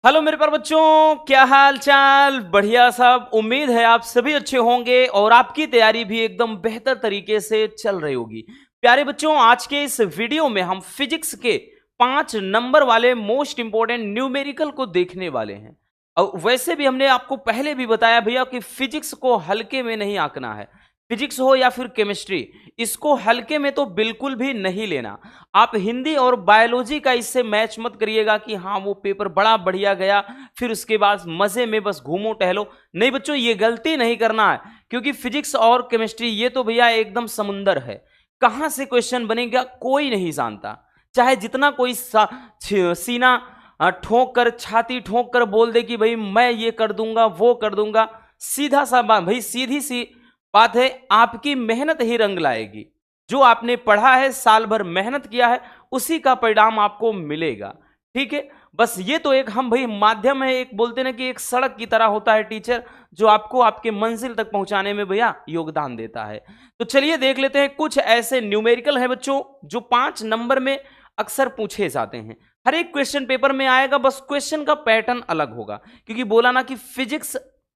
Hello मेरे प्यारे बच्चों, क्या हाल चाल। बढ़िया सब। उम्मीद है आप सभी अच्छे होंगे और आपकी तैयारी भी एकदम बेहतर तरीके से चल रही होगी। प्यारे बच्चों, आज के इस वीडियो में हम फिजिक्स के 5 नंबर वाले मोस्ट इंपॉर्टेंट न्यूमेरिकल को देखने वाले हैं। और वैसे भी हमने आपको पहले भी बताया भैया कि फिजिक्स को हल्के में नहीं आंकना है। फिजिक्स हो या फिर केमिस्ट्री, इसको हल्के में तो बिल्कुल भी नहीं लेना। आप हिंदी और बायोलॉजी का इससे मैच मत करिएगा कि हाँ वो पेपर बड़ा बढ़िया गया, फिर उसके बाद मजे में बस घूमो टहलो। नहीं बच्चों, ये गलती नहीं करना है, क्योंकि फिजिक्स और केमिस्ट्री ये तो भैया एकदम समुंदर है। कहां से क्वेश्चन बनेगा कोई नहीं जानता। चाहे जितना कोई सीना ठोक कर, छाती ठोक कर बोल दे कि भाई मैं ये कर दूंगा वो कर दूंगा, सीधा सा बात भाई, सीधी सी बात है, आपकी मेहनत ही रंग लाएगी। जो आपने पढ़ा है, साल भर मेहनत किया है, उसी का परिणाम आपको मिलेगा। ठीक है, बस ये तो एक हम भाई माध्यम है, एक बोलते ना कि एक सड़क की तरह होता है टीचर, जो आपको आपके मंजिल तक पहुंचाने में भैया योगदान देता है। तो चलिए देख लेते हैं कुछ ऐसे न्यूमेरिकल है बच्चों जो 5 नंबर में अक्सर पूछे जाते हैं। हर एक क्वेश्चन पेपर में आएगा, बस क्वेश्चन का पैटर्न अलग होगा, क्योंकि बोला ना कि फिजिक्स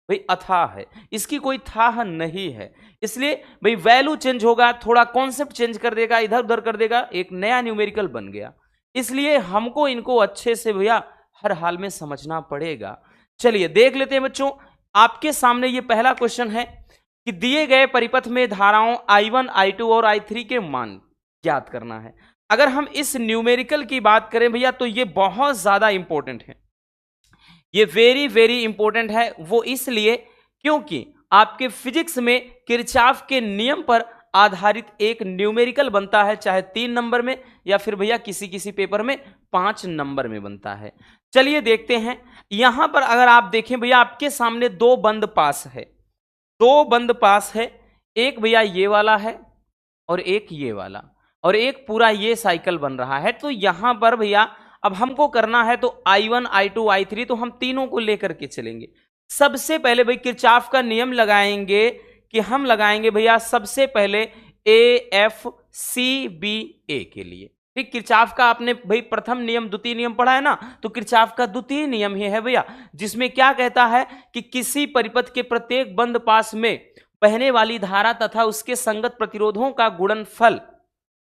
भाई अथाह है, इसकी कोई थाह नहीं है। इसलिए भाई वैल्यू चेंज होगा, थोड़ा कॉन्सेप्ट चेंज कर देगा, इधर उधर कर देगा, एक नया न्यूमेरिकल बन गया। इसलिए हमको इनको अच्छे से भैया हर हाल में समझना पड़ेगा। चलिए देख लेते हैं बच्चों। आपके सामने ये पहला क्वेश्चन है कि दिए गए परिपथ में धाराओं I1, I2 और I3 के मान ज्ञात करना है। अगर हम इस न्यूमेरिकल की बात करें भैया, तो ये बहुत ज्यादा इंपॉर्टेंट है। ये वेरी वेरी इंपॉर्टेंट है। वो इसलिए क्योंकि आपके फिजिक्स में किरचॉफ के नियम पर आधारित एक न्यूमेरिकल बनता है, चाहे 3 नंबर में या फिर भैया किसी किसी पेपर में 5 नंबर में बनता है। चलिए देखते हैं। यहां पर अगर आप देखें भैया, आपके सामने 2 बंद पास है, 2 बंद पास है। एक भैया ये वाला है और एक ये वाला, और एक पूरा ये साइकिल बन रहा है। तो यहां पर भैया अब हमको करना है तो I1, I2, I3 तो हम तीनों को लेकर के चलेंगे। सबसे पहले भाई किरचॉफ का नियम लगाएंगे कि हम लगाएंगे भैया सबसे पहले AFCBA के लिए। ठीक, किरचॉफ का आपने भाई प्रथम नियम द्वितीय नियम पढ़ा है ना, तो किरचॉफ का द्वितीय नियम ही है भैया, जिसमें क्या कहता है कि किसी परिपथ के प्रत्येक बंद पास में बहने वाली धारा तथा उसके संगत प्रतिरोधों का गुणनफल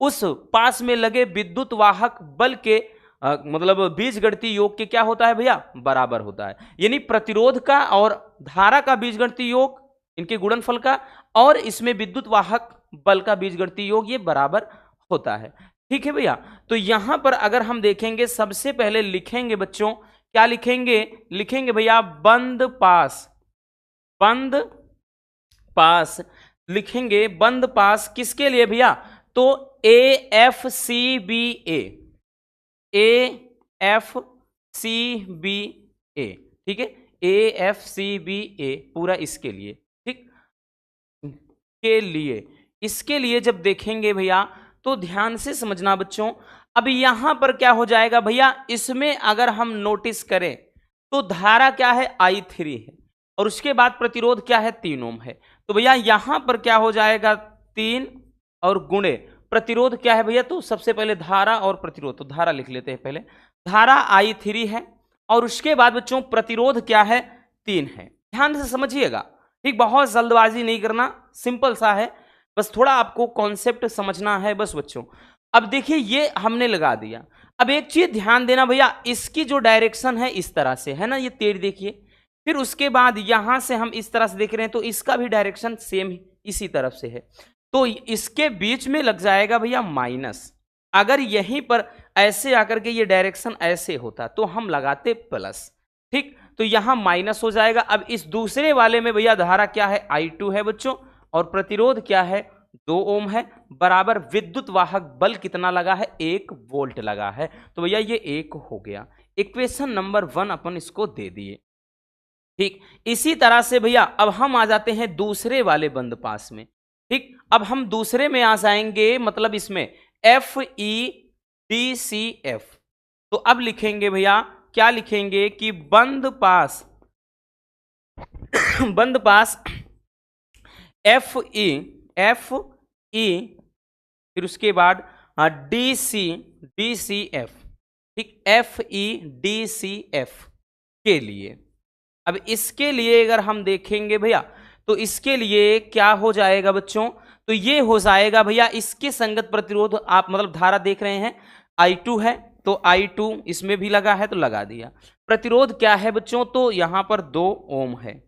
उस पास में लगे विद्युत वाहक बल के मतलब बीजगणितीय योग के क्या होता है भैया, बराबर होता है। यानी प्रतिरोध का और धारा का बीजगणितीय योग, इनके गुणनफल का, और इसमें विद्युत वाहक बल का बीजगणितीय योग, ये बराबर होता है। ठीक है भैया। तो यहां पर अगर हम देखेंगे, सबसे पहले लिखेंगे बच्चों, क्या लिखेंगे, लिखेंगे भैया बंद पास। बंद पास लिखेंगे, बंद पास किसके लिए भैया, तो AFCBA, AFCBA, ठीक है, AFCBA पूरा इसके लिए, ठीक, के लिए, इसके लिए जब देखेंगे भैया तो ध्यान से समझना बच्चों। अब यहां पर क्या हो जाएगा भैया, इसमें अगर हम नोटिस करें तो धारा क्या है, I3 है, और उसके बाद प्रतिरोध क्या है, 3 ओम है। तो भैया यहां पर क्या हो जाएगा, 3 और गुणे प्रतिरोध क्या है भैया, तो सबसे पहले धारा और प्रतिरोध, तो धारा लिख लेते हैं पहले। धारा I3 है और उसके बाद बच्चों प्रतिरोध क्या है, 3 है। ध्यान से समझिएगा, ठीक, बहुत जल्दबाजी नहीं करना, सिंपल सा है, बस थोड़ा आपको कॉन्सेप्ट समझना है बस बच्चों। अब देखिए ये हमने लगा दिया। अब एक चीज ध्यान देना भैया, इसकी जो डायरेक्शन है इस तरह से है ना, ये तीर देखिए, फिर उसके बाद यहां से हम इस तरह से देख रहे हैं तो इसका भी डायरेक्शन सेम इसी तरफ से है, तो इसके बीच में लग जाएगा भैया माइनस। अगर यहीं पर ऐसे आकर के ये डायरेक्शन ऐसे होता तो हम लगाते प्लस, ठीक, तो यहां माइनस हो जाएगा। अब इस दूसरे वाले में भैया धारा क्या है, I2 है बच्चों, और प्रतिरोध क्या है, 2 ओम है, बराबर विद्युत वाहक बल कितना लगा है, 1 वोल्ट लगा है। तो भैया ये 1 हो गया। इक्वेशन नंबर 1 अपन इसको दे दिए। ठीक, इसी तरह से भैया अब हम आ जाते हैं दूसरे वाले बंद पास में। ठीक, अब हम दूसरे में आ जाएंगे, मतलब इसमें FEDCF। तो अब लिखेंगे भैया, क्या लिखेंगे कि बंद पास बंद पास FE, फिर उसके बाद DC, DCF, ठीक, FEDCF। के लिए। अब इसके लिए अगर हम देखेंगे भैया तो इसके लिए क्या हो जाएगा बच्चों, तो ये हो जाएगा भैया इसके संगत प्रतिरोध, आप मतलब धारा देख रहे हैं I2 है तो I2 इसमें भी लगा है तो लगा दिया। प्रतिरोध क्या है बच्चों, तो यहां पर 2 ओम है।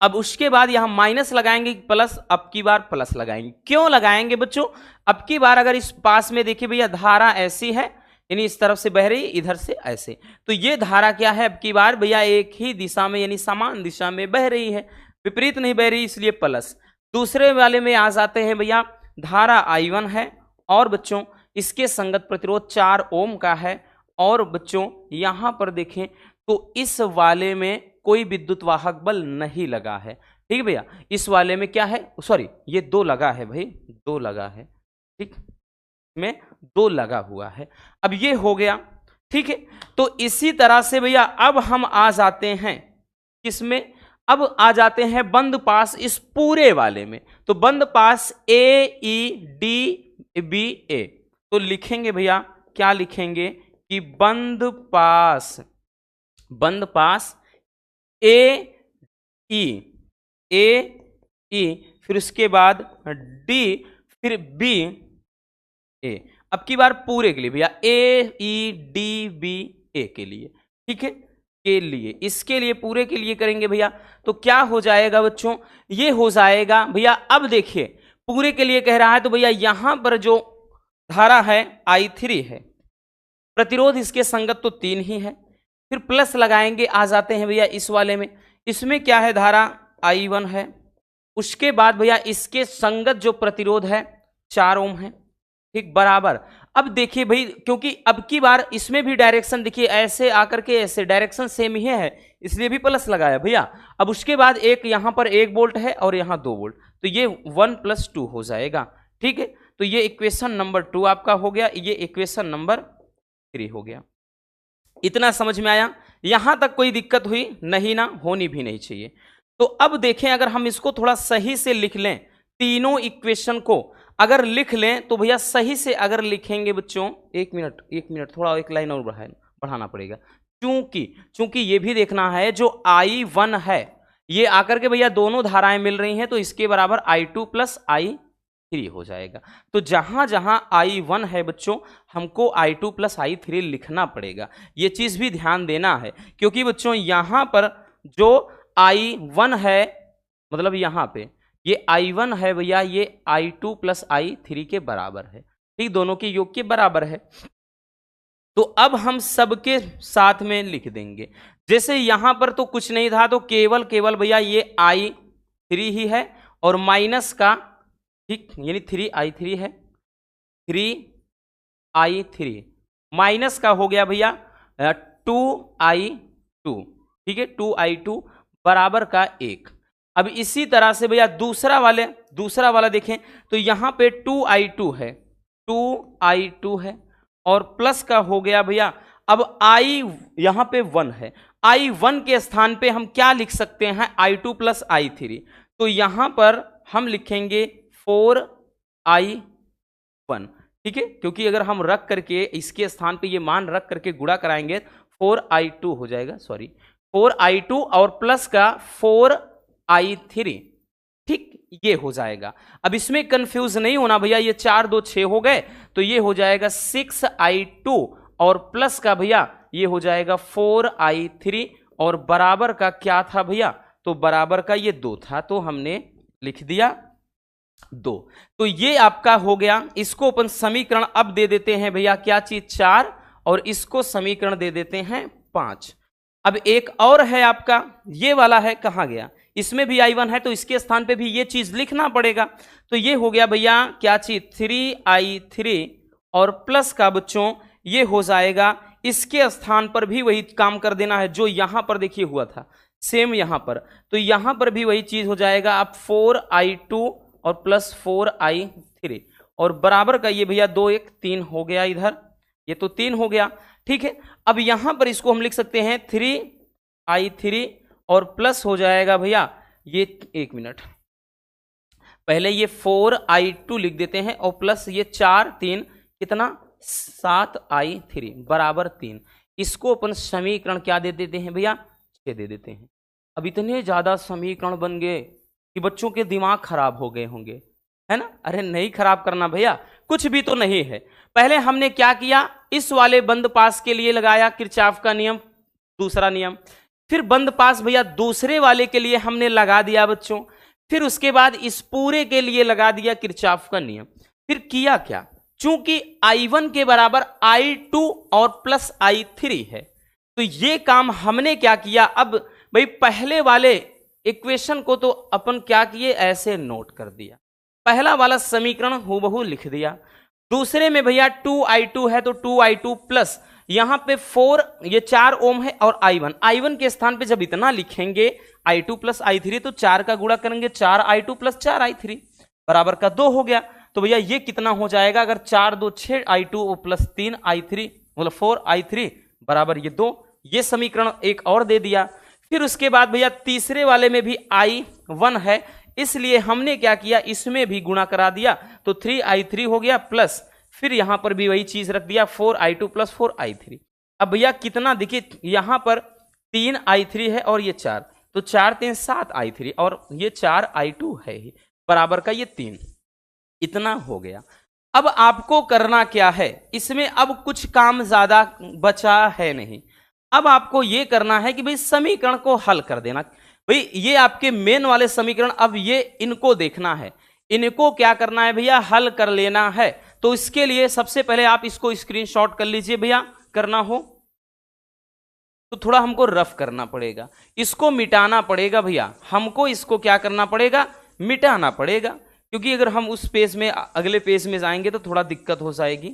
अब उसके बाद यहां माइनस लगाएंगे प्लस, अब की बार प्लस लगाएंगे। क्यों लगाएंगे बच्चों, अब की बार अगर इस पास में देखिए भैया धारा ऐसी है, यानी इस तरफ से बह रही, इधर से ऐसे, तो ये धारा क्या है, अब की बार भैया एक ही दिशा में यानी समान दिशा में बह रही है, विपरीत नहीं बह रही, इसलिए प्लस। दूसरे वाले में आ जाते हैं भैया, धारा I1 है और बच्चों इसके संगत प्रतिरोध 4 ओम का है, और बच्चों यहां पर देखें तो इस वाले में कोई विद्युत वाहक बल नहीं लगा है। ठीक है भैया, इस वाले में क्या है, सॉरी ये 2 लगा है भाई, 2 लगा है, ठीक में 2 लगा हुआ है। अब ये हो गया, ठीक है। तो इसी तरह से भैया अब हम आ जाते हैं किसमें, अब आ जाते हैं बंद पास इस पूरे वाले में। तो बंद पास AEDBA, तो लिखेंगे भैया, क्या लिखेंगे कि बंद पास AE, फिर उसके बाद D, फिर BA। अब की बार पूरे के लिए भैया AEDBA के लिए, ठीक है, के लिए, इसके लिए पूरे के लिए करेंगे भैया, तो क्या हो जाएगा बच्चों, ये हो जाएगा भैया। अब देखिए पूरे के लिए कह रहा है तो भैया यहां पर जो धारा है I3 है, प्रतिरोध इसके संगत तो 3 ही है, फिर प्लस लगाएंगे, आ जाते हैं भैया इस वाले में, इसमें क्या है, धारा I1 है, उसके बाद भैया इसके संगत जो प्रतिरोध है 4 ओम है, ठीक, बराबर। अब देखिए भाई, क्योंकि अब की बार इसमें भी डायरेक्शन देखिए ऐसे आकर के ऐसे डायरेक्शन सेम ही है, इसलिए भी प्लस लगाया भैया। अब उसके बाद एक यहां पर 1 वोल्ट है और यहां 2 वोल्ट, तो ये 1 + 2 हो जाएगा, ठीक है। तो ये इक्वेशन नंबर 2 आपका हो गया, ये इक्वेशन नंबर 3 हो गया। इतना समझ में आया, यहां तक कोई दिक्कत हुई नहीं ना, होनी भी नहीं चाहिए। तो अब देखें अगर हम इसको थोड़ा सही से लिख लें, तीनों इक्वेशन को अगर लिख लें तो भैया सही से अगर लिखेंगे बच्चों, एक मिनट थोड़ा एक लाइन और बढ़ाना पड़ेगा, क्योंकि ये भी देखना है जो I1 है ये आकर के भैया दोनों धाराएं मिल रही हैं, तो इसके बराबर I2 + I3 हो जाएगा। तो जहां जहां I1 है बच्चों, हमको I2 + I3 लिखना पड़ेगा, ये चीज भी ध्यान देना है, क्योंकि बच्चों यहां पर जो I1 है, मतलब यहां पे ये I1 है भैया, ये I2 + I3 के बराबर है, ठीक, दोनों के योग के बराबर है। तो अब हम सबके साथ में लिख देंगे, जैसे यहां पर तो कुछ नहीं था, तो केवल भैया ये I3 ही है, और माइनस का, ठीक, यानी 3I3 है, 3I3 माइनस का हो गया भैया 2I2, ठीक है, 2I2 बराबर का 1। अब इसी तरह से भैया दूसरा वाला देखें तो यहां पे 2I2 है, 2I2 है, और प्लस का हो गया भैया, अब यहां पे 1 है, I1 के स्थान पे हम क्या लिख सकते हैं, I2 + I3, तो यहां पर हम लिखेंगे 4I1, ठीक है, क्योंकि अगर हम रख करके इसके स्थान पे ये मान रख करके गुणा कराएंगे 4I2 हो जाएगा, सॉरी 4I2 और प्लस का 4I3, ठीक, ये हो जाएगा। अब इसमें कंफ्यूज नहीं होना भैया, ये 4 2 6 हो गए, तो ये हो जाएगा 6I2 और प्लस का भैया ये हो जाएगा 4I3, और बराबर का क्या था भैया, तो बराबर का ये 2 था, तो हमने लिख दिया 2। तो ये आपका हो गया, इसको अपन समीकरण अब दे देते हैं भैया, क्या चीज 4, और इसको समीकरण दे देते हैं 5। अब एक और है आपका, ये वाला है, कहां गया, इसमें भी I1 है, तो इसके स्थान पे भी ये चीज लिखना पड़ेगा, तो ये हो गया भैया क्या चीज 3I3, और प्लस का बच्चों ये हो जाएगा, इसके स्थान पर भी वही काम कर देना है जो यहां पर देखिए हुआ था, सेम यहां पर, तो यहां पर भी वही चीज हो जाएगा, अब 4I2 और प्लस 4I3, और बराबर का ये भैया 2 1 3 हो गया, इधर ये तो 3 हो गया, ठीक है। अब यहां पर इसको हम लिख सकते हैं 3I3 और प्लस हो जाएगा भैया ये, एक मिनट, पहले ये 4I2 लिख देते हैं, और प्लस ये 4 3 कितना 7I3 बराबर 3, इसको अपन समीकरण क्या दे देते हैं भैया, 6 दे देते हैं। अब इतने ज्यादा समीकरण बन गए कि बच्चों के दिमाग खराब हो गए होंगे, है ना। अरे नहीं खराब करना भैया, कुछ भी तो नहीं है। पहले हमने क्या किया, इस वाले बंद पास के लिए लगाया किरचॉफ का नियम, दूसरा नियम। फिर बंद पास भैया दूसरे वाले के लिए हमने लगा दिया बच्चों। फिर उसके बाद इस पूरे के लिए लगा दिया किरचॉफ का नियम। फिर किया क्या, चूंकि I1 के बराबर I2 और प्लस I3 है, तो ये काम हमने क्या किया, अब भाई पहले वाले इक्वेशन को तो अपन क्या किए, ऐसे नोट कर दिया। पहला वाला समीकरण हूबहू लिख दिया। दूसरे में भैया 2I2 है तो 2I2 प्लस यहां पे 4, ये 4 ओम है, और I1 के स्थान पे जब इतना लिखेंगे I2 प्लस I3 तो 4 का गुणा करेंगे, 4I2 प्लस 4I3 बराबर का 2 हो गया। तो भैया ये कितना हो जाएगा, अगर 4 2 6I2 प्लस 3I3 मतलब 4I3 बराबर ये 2। ये समीकरण एक और दे दिया। फिर उसके बाद भैया तीसरे वाले में भी I1 है, इसलिए हमने क्या किया, इसमें भी गुणा करा दिया, तो 3I3 हो गया, प्लस फिर यहां पर भी वही चीज रख दिया 4I2 प्लस 4I3। अब भैया कितना, देखिए यहां पर 3I3 है और ये 4, तो 4 3 7I3 और ये 4I2 है ही, बराबर का ये 3, इतना हो गया। अब आपको करना क्या है, इसमें अब कुछ काम ज्यादा बचा है नहीं। अब आपको यह करना है कि भाई समीकरण को हल कर देना। भाई ये आपके मेन वाले समीकरण, अब ये इनको देखना है, इनको क्या करना है भैया, हल कर लेना है। तो इसके लिए सबसे पहले आप इसको स्क्रीनशॉट कर लीजिए भैया, करना हो तो थोड़ा हमको रफ करना पड़ेगा, इसको मिटाना पड़ेगा भैया, हमको इसको क्या करना पड़ेगा, मिटाना पड़ेगा, क्योंकि अगर हम उस पेज में अगले पेज में जाएंगे तो थोड़ा दिक्कत हो जाएगी,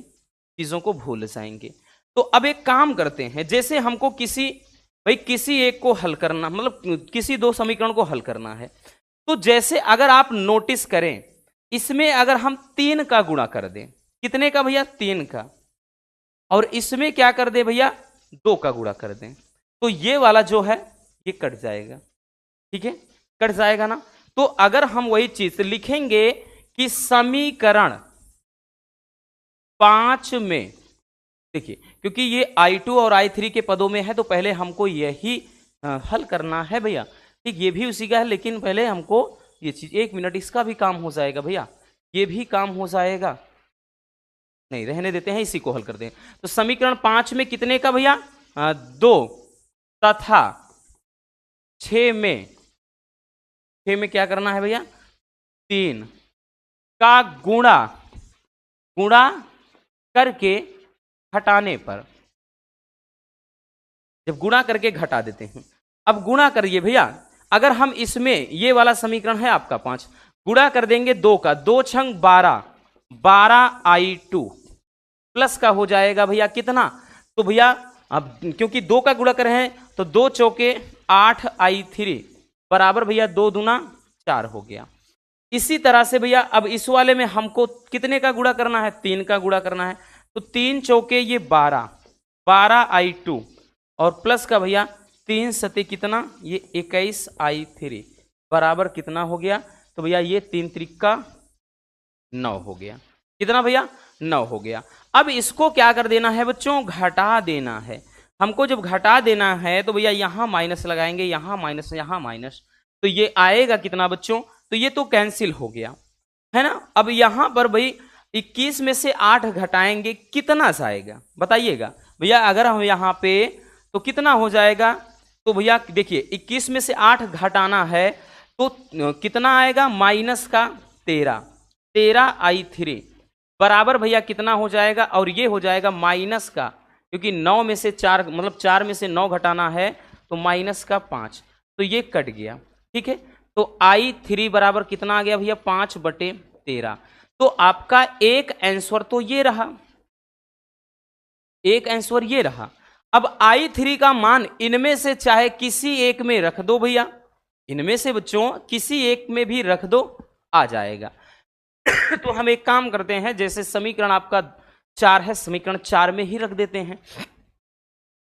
चीजों को भूल जाएंगे। तो अब एक काम करते हैं, जैसे हमको किसी एक को हल करना, मतलब किसी 2 समीकरण को हल करना है, तो जैसे अगर आप नोटिस करें, इसमें अगर हम 3 का गुणा कर दें, कितने का भैया, 3 का, और इसमें क्या कर दें भैया, 2 का गुणा कर दें, तो ये वाला जो है ये कट जाएगा, ठीक है, कट जाएगा ना। तो अगर हम वही चीज लिखेंगे कि समीकरण 5 में, देखिए क्योंकि ये I2 और I3 के पदों में है, तो पहले हमको यही हल करना है भैया, ठीक, ये भी उसी का है, लेकिन पहले हमको ये चीज, 1 मिनट, इसका भी काम हो जाएगा भैया, ये भी काम हो जाएगा, नहीं रहने देते हैं, इसी को हल करते हैं। तो समीकरण 5 में कितने का भैया, 2 तथा 6 में क्या करना है भैया, 3 का गुणा करके घटाने पर, जब गुणा करके घटा देते हैं, अब गुणा करिए भैया, अगर हम इसमें, ये वाला समीकरण है आपका 5, गुणा कर देंगे 2 का, 2 छंग 12I2 प्लस का हो जाएगा भैया कितना, तो भैया अब क्योंकि 2 का गुणा कर रहे हैं तो 2 चौके 8I3 बराबर भैया 2 दूना 4 हो गया। इसी तरह से भैया अब इस वाले में हमको कितने का गुणा करना है, 3 का गुणा करना है, तो 3 चौके ये 12I2 और प्लस का भैया 3 सते कितना, ये 21I3 बराबर कितना हो गया, तो भैया ये 3 त्रिका 9 हो गया, कितना भैया, 9 हो गया। अब इसको क्या कर देना है बच्चों, घटा देना है। हमको जब घटा देना है तो भैया यहां माइनस लगाएंगे, यहां माइनस, यहां माइनस, तो ये आएगा कितना बच्चों, तो ये तो कैंसिल हो गया है ना। अब यहां पर भाई 21 में से 8 घटाएंगे, कितना जाएगा बताइएगा भैया, अगर हम यहां पे तो कितना हो जाएगा, तो भैया देखिए 21 में से 8 घटाना है तो कितना आएगा, माइनस का 13I3 बराबर भैया कितना हो जाएगा, और ये हो जाएगा माइनस का, क्योंकि 9 में से 4 मतलब 4 में से 9 घटाना है तो माइनस का 5, तो ये कट गया, ठीक है। तो I3 बराबर कितना आ गया भैया, 5/13। तो आपका एक आंसर तो ये रहा, एक आंसर ये रहा। अब I3 का मान इनमें से चाहे किसी एक में रख दो भैया, इनमें से बच्चों किसी एक में भी रख दो, आ जाएगा। तो हम एक काम करते हैं, जैसे समीकरण आपका 4 है, समीकरण 4 में ही रख देते हैं।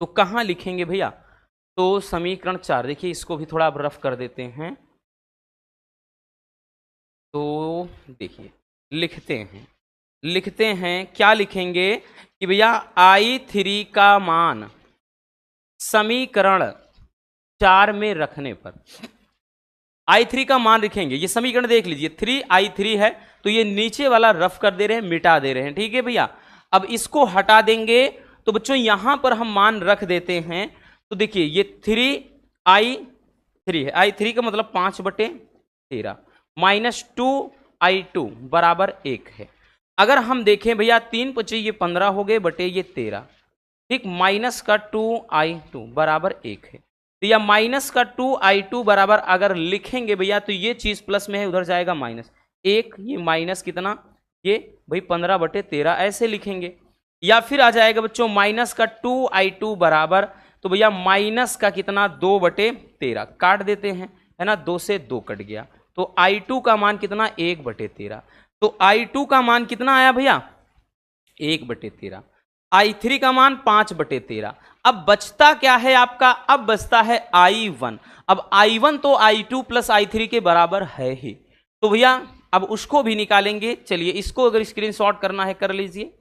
तो कहां लिखेंगे भैया, तो समीकरण 4, देखिए इसको भी थोड़ा रफ कर देते हैं, तो देखिए लिखते हैं क्या लिखेंगे कि भैया I3 का मान समीकरण 4 में रखने पर I3 का मान लिखेंगे। ये समीकरण देख लीजिए, 3I3 है, तो ये नीचे वाला रफ कर दे रहे हैं, मिटा दे रहे हैं, ठीक है भैया। अब इसको हटा देंगे तो बच्चों यहां पर हम मान रख देते हैं। तो देखिए ये 3I3 है, I3 का मतलब 5/13 माइनस 2I2 बराबर 1 है। अगर हम देखें भैया 3 × 5 ये 15 हो गए बटे ये 13, ठीक, माइनस का 2I2 बराबर 1 है। तो या माइनस का 2I2 बराबर अगर लिखेंगे भैया तो ये चीज प्लस में है, उधर जाएगा माइनस 1, ये माइनस कितना, ये भाई 15/13 ऐसे लिखेंगे। या फिर आ जाएगा बच्चों माइनस का 2I2 बराबर, तो भैया माइनस का कितना 2/13 काट देते हैं, है ना, 2 से 2 कट गया, तो I2 का मान कितना 1/13। तो I2 का मान कितना आया भैया 1/13, I3 का मान 5/13। अब बचता क्या है आपका, अब बचता है I1। अब I1 तो I2 प्लस I3 के बराबर है ही, तो भैया अब उसको भी निकालेंगे। चलिए इसको अगर स्क्रीनशॉट करना है कर लीजिए,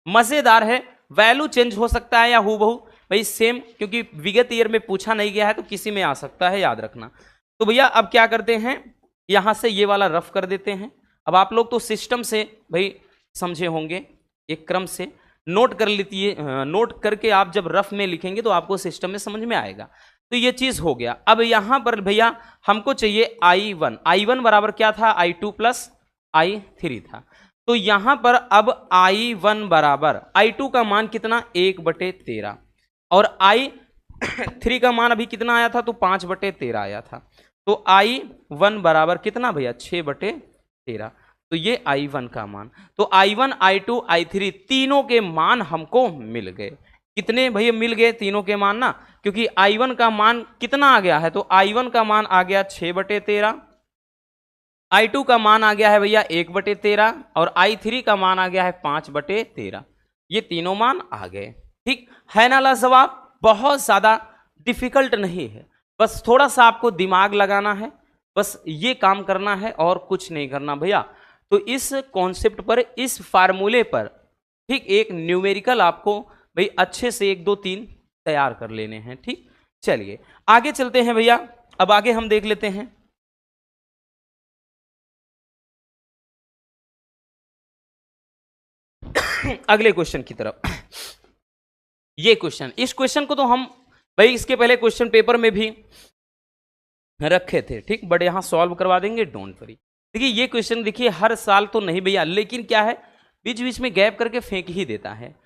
मजेदार है, वैल्यू चेंज हो सकता है या हूबहू भाई सेम, क्योंकि विगत ईयर में पूछा नहीं गया है तो किसी में आ सकता है, याद रखना। तो भैया अब क्या करते हैं, यहां से ये वाला रफ कर देते हैं। अब आप लोग तो सिस्टम से भाई समझे होंगे, एक क्रम से नोट कर लीजिए, नोट करके आप जब रफ में लिखेंगे तो आपको सिस्टम में समझ में आएगा। तो ये चीज हो गया। अब यहां पर भैया हमको चाहिए I1 बराबर क्या था I2 प्लस I3 था। तो यहां पर अब I1 बराबर I2 का मान कितना 1/13 और I3 का मान अभी कितना आया था, तो 5/13 आया था। तो I1 बराबर कितना भैया 6/13, तो ये I1 का मान। तो I1 I2 I3 तीनों के मान हमको मिल गए। कितने भैया मिल गए तीनों के मान ना, क्योंकि I1 का मान कितना आ गया है, तो I1 का मान आ गया 6/13, I2 का मान आ गया है भैया 1/13 और I3 का मान आ गया है 5/13। ये तीनों मान आ गए, ठीक है ना लाजवाब। बहुत ज्यादा डिफिकल्ट नहीं है, बस थोड़ा सा आपको दिमाग लगाना है, बस ये काम करना है और कुछ नहीं करना भैया। तो इस कॉन्सेप्ट पर, इस फार्मूले पर, ठीक, एक न्यूमेरिकल आपको भाई अच्छे से 1 2 3 तैयार कर लेने हैं, ठीक। चलिए आगे चलते हैं भैया, अब आगे हम देख लेते हैं। अगले क्वेश्चन की तरफ। ये क्वेश्चन, इस क्वेश्चन को तो हम भाई इसके पहले क्वेश्चन पेपर में भी रखे थे, ठीक, बट यहां सॉल्व करवा देंगे, डोंट वरी। देखिए ये क्वेश्चन देखिए हर साल तो नहीं भैया, लेकिन क्या है बीच बीच में गैप करके फेंक ही देता है।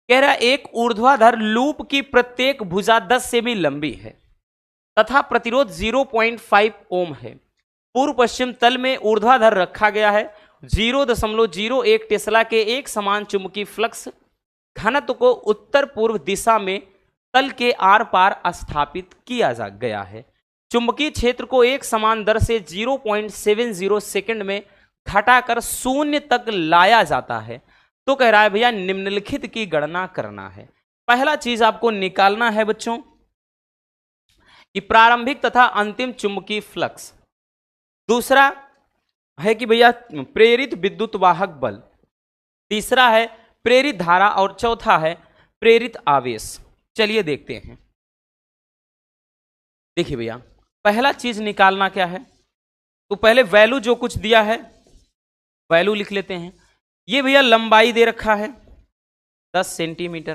कह रहा है एक ऊर्ध्वाधर लूप की प्रत्येक भुजा 10 सेमी लंबी है तथा प्रतिरोध 0.5 ओम है। पूर्व पश्चिम तल में ऊर्ध्वाधर रखा गया है। 0.01 टेस्ला के एक समान चुंबकीय फ्लक्स घनत्व को उत्तर पूर्व दिशा में तल के आर पार स्थापित किया जा गया है। चुंबकीय क्षेत्र को एक समान दर से 0.70 सेकंड में घटाकर 0 तक लाया जाता है। तो कह रहा है भैया निम्नलिखित की गणना करना है। पहला चीज आपको निकालना है बच्चों कि प्रारंभिक तथा अंतिम चुंबकीय फ्लक्स। दूसरा है कि भैया प्रेरित विद्युत वाहक बल। तीसरा है प्रेरित धारा और चौथा है प्रेरित आवेश। चलिए देखते हैं। देखिए भैया पहला चीज निकालना क्या है, तो पहले वैल्यू जो कुछ दिया है वैल्यू लिख लेते हैं। ये भैया लंबाई दे रखा है 10 सेंटीमीटर,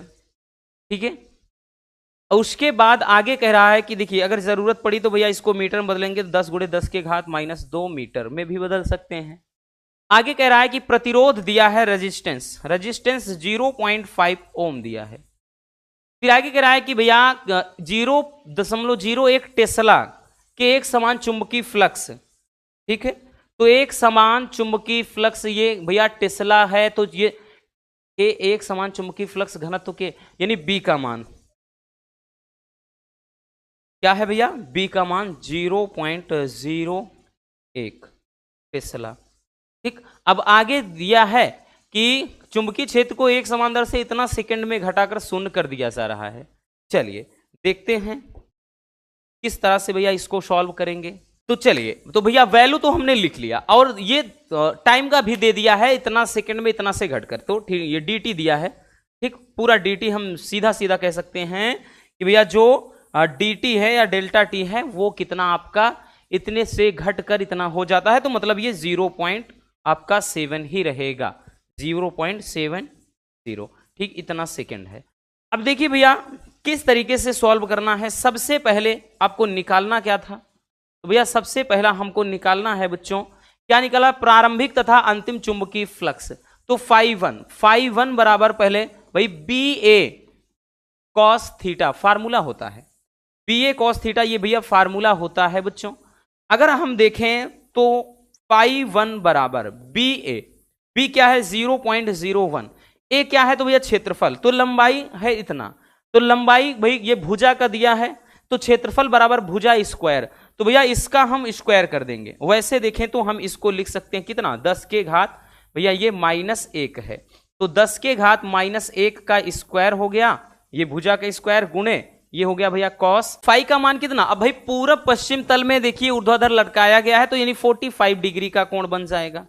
ठीक है। और उसके बाद आगे कह रहा है कि देखिए अगर जरूरत पड़ी तो भैया इसको मीटर में बदलेंगे तो 10 × 10⁻² मीटर में भी बदल सकते हैं। आगे कह रहा है कि प्रतिरोध दिया है रेजिस्टेंस 0.5 ओम दिया है। फिर आगे कह रहा है कि भैया 0.01 टेस्ला के एक समान चुंबकीय फ्लक्स, ठीक है। तो एक समान चुंबकीय फ्लक्स ये भैया टेस्ला है, तो ये एक समान चुंबकीय फ्लक्स घनत्व के यानी बी का मान क्या है भैया, बी का मान 0.01 टेस्ला, ठीक। अब आगे दिया है कि चुंबकीय क्षेत्र को एक समान दर से इतना सेकंड में घटाकर 0 कर दिया जा रहा है। चलिए देखते हैं किस तरह से भैया इसको सॉल्व करेंगे। तो चलिए, तो भैया वैल्यू तो हमने लिख लिया और ये टाइम का भी दे दिया है, इतना सेकंड में इतना से घटकर, तो ठीक ये dt दिया है, ठीक। पूरा dt हम सीधा सीधा कह सकते हैं कि कि भैया जो dt है या डेल्टा t है वो कितना आपका इतने से घटकर इतना हो जाता है, तो मतलब ये 0.7 ही रहेगा, 0.70, ठीक, इतना सेकंड है। अब देखिए भैया किस तरीके से सॉल्व करना है। सबसे पहले आपको निकालना क्या था, तो भैया सबसे पहला हमको निकालना है बच्चों, क्या निकाला, प्रारंभिक तथा अंतिम चुंबकीय फ्लक्स। तो φ1 बराबर पहले भाई BA cos थीटा फार्मूला होता है, BA cos थीटा ये भैया फार्मूला होता है बच्चों। अगर हम देखें तो φ1 बराबर BA, B क्या है 0.01, A क्या है तो भैया क्षेत्रफल, तो लंबाई है इतना, तो लंबाई भाई ये भुजा का दिया है, तो क्षेत्रफल बराबर भुजा स्क्वायर, तो भैया इसका हम स्क्वायर कर देंगे। वैसे देखें तो हम इसको लिख सकते हैं कितना, 10 के घात भैया ये -1 है, तो 10 के घात -1 का स्क्वायर हो गया, ये भुजा का स्क्वायर गुणे ये हो गया भैया कॉस। फाई का मान कितना, अब भाई पूरब पश्चिम तल में देखिए ऊर्ध्वाधर लटकाया गया है, तो यानी 45 डिग्री का कोण बन जाएगा,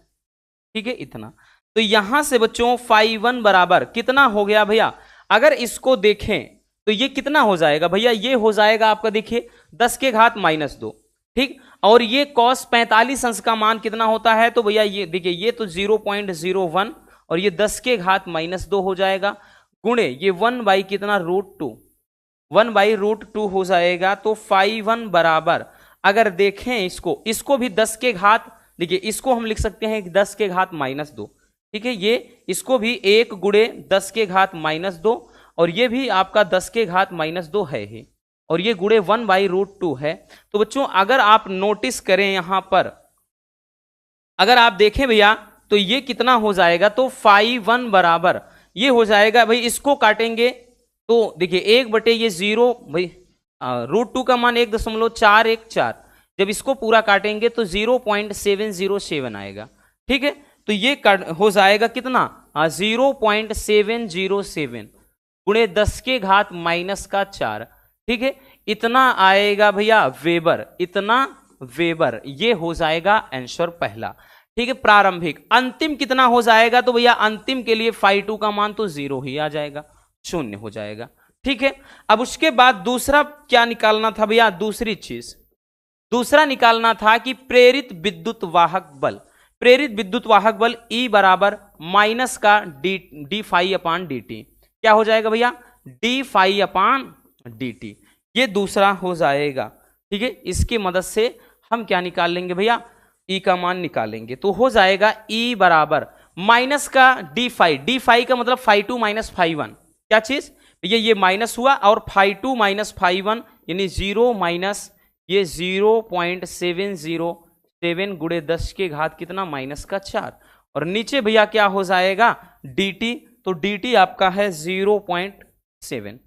ठीक है इतना। तो यहां से बच्चों φ1 बराबर कितना हो गया भैया, अगर इसको देखें तो ये कितना हो जाएगा भैया, ये हो जाएगा आपका देखिए 10 के घात -2, ठीक, और ये cos 45 अंश का मान कितना होता है, तो भैया ये देखिए ये तो 0.01 और ये 10 के घात -2 हो जाएगा, गुणे ये 1 बाई कितना √2, 1/√2 हो जाएगा। तो φ1 बराबर अगर देखें इसको भी 10 के घात, देखिए इसको हम लिख सकते हैं 10 के घात -2, ठीक है, ये इसको भी 1 गुणे 10 के घात -2 और ये भी आपका 10 के घात -2 है ही, और ये गुणे 1/√2 है। तो बच्चों अगर आप नोटिस करें यहां पर, अगर आप देखें भैया तो ये कितना हो जाएगा, तो φ1 बराबर ये हो जाएगा भाई, इसको काटेंगे तो देखिए 1 ये 0 भाई √2 का मान 1.414, जब इसको पूरा काटेंगे तो 0.707 आएगा, ठीक है, तो ये हो जाएगा कितना 0.707 गुणे 10 के घात -4, ठीक है, इतना आएगा भैया वेबर, इतना वेबर, ये हो जाएगा आंसर पहला, ठीक है। प्रारंभिक, अंतिम कितना हो जाएगा, तो भैया अंतिम के लिए φ2 का मान तो 0 ही आ जाएगा, 0 हो जाएगा, ठीक है। अब उसके बाद दूसरा क्या निकालना था भैया, दूसरा निकालना था कि प्रेरित विद्युत वाहक बल, प्रेरित विद्युत वाहक बल E बराबर माइनस का डी फाई अपान डी टी, क्या हो जाएगा भैया, डी फाई अपान डी टी, ये दूसरा हो जाएगा, ठीक है। इसकी मदद से हम क्या निकाल लेंगे भैया, E का मान निकालेंगे, तो हो जाएगा E बराबर माइनस का डी फाई का मतलब φ2 माइनस φ1, क्या चीज ये माइनस हुआ, और φ2 माइनस φ1 यानी 0 माइनस ये 0.707 गुणे 10 के घात कितना -4, और नीचे भैया क्या हो जाएगा dt, तो dt आपका है 0.7,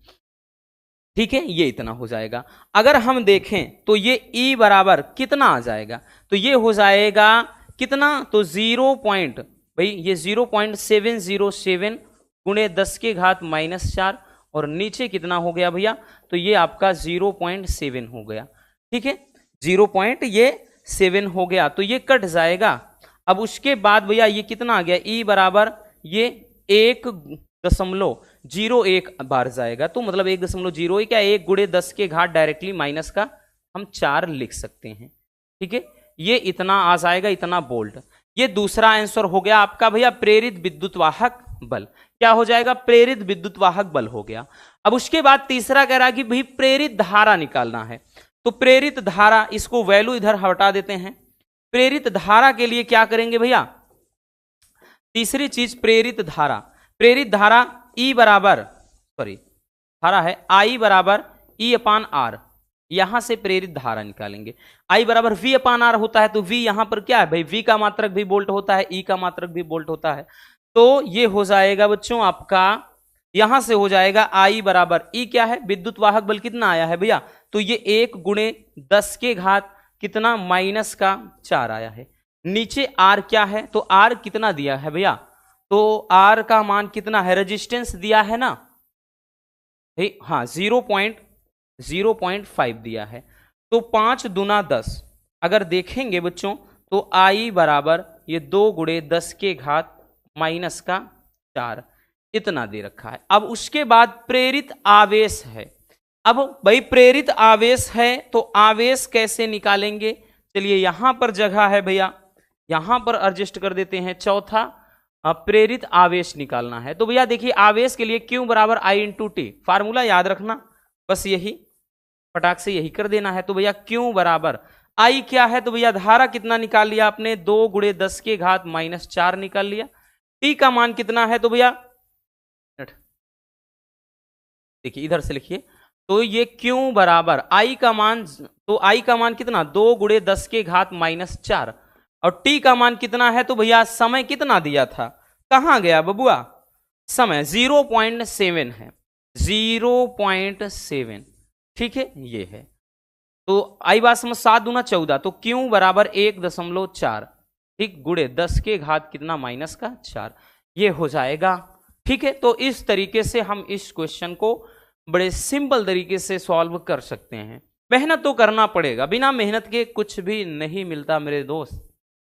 ठीक है, ये इतना हो जाएगा। अगर हम देखें तो ये E बराबर कितना आ जाएगा, तो ये हो जाएगा कितना, तो 0.707 गुणे 10 के घात -4, और नीचे कितना हो गया भैया, तो ये आपका 0.7 हो गया, ठीक है, 0.7 हो गया, तो ये कट जाएगा। अब उसके बाद भैया ये कितना आ गया, E बराबर ये 1.01 बार जाएगा, तो मतलब 1.01 क्या 1 गुणे 10 के घात डायरेक्टली माइनस का हम 4 लिख सकते हैं, ठीक है, ये इतना आ जाएगा, इतना बोल्ट। ये दूसरा आंसर हो गया आपका भैया प्रेरित विद्युत वाहक बल, क्या हो जाएगा, प्रेरित विद्युत वाहक बल हो गया। अब उसके बाद तीसरा कह रहा है कि भाई प्रेरित धारा निकालना है, तो प्रेरित धारा, इसको वैल्यू इधर हटा देते हैं। प्रेरित धारा के लिए क्या करेंगे भैया, तीसरी चीज प्रेरित धारा E बराबर धारा है I बराबर E अपान R, यहां से प्रेरित धारा निकालेंगे। I बराबर V अपान R होता है, तो V यहां पर क्या है भाई, V का मात्रक भी बोल्ट होता है, E का मात्रक भी बोल्ट होता है, तो ये हो जाएगा बच्चों आपका, यहां से हो जाएगा I बराबर E क्या है, विद्युत वाहक बल कितना आया है भैया, तो ये 1 गुणे 10 के घात कितना -4 आया है। नीचे R क्या है, तो R कितना दिया है भैया, तो R का मान कितना है, रेजिस्टेंस दिया है ना, हाँ 0.5 दिया है, तो 5 दूना 10, अगर देखेंगे बच्चों तो I बराबर ये 2 गुणे 10 के घात -4 इतना दे रखा है। अब उसके बाद प्रेरित आवेश है, अब भाई प्रेरित आवेश है तो आवेश कैसे निकालेंगे, चलिए यहां पर जगह है भैया, यहां पर एडजस्ट कर देते हैं। चौथा प्रेरित आवेश निकालना है तो भैया देखिए आवेश के लिए Q बराबर I इंटू टी, फार्मूला याद रखना, बस यही फटाक से यही कर देना है। तो भैया Q बराबर I क्या है, तो भैया धारा कितना निकाल लिया आपने, 2 गुणे 10 के घात माइनस 4 निकाल लिया। T का मान कितना है, तो भैया देखिए इधर से लिखिए, तो ये Q बराबर I का मान, तो I का मान कितना, 2 गुणे 10 के घात माइनस 4, और T का मान कितना है, तो भैया समय कितना दिया था, कहां गया बबुआ, समय 0.7 है, 0.7, ठीक है ये है। तो आई बात समझ, 7 दूना 14, तो Q बराबर 1.4, ठीक, गुणे 10 के घात कितना माइनस का 4, ये हो जाएगा, ठीक है। तो इस तरीके से हम इस क्वेश्चन को बड़े सिंपल तरीके से सॉल्व कर सकते हैं। मेहनत तो करना पड़ेगा, बिना मेहनत के कुछ भी नहीं मिलता मेरे दोस्त,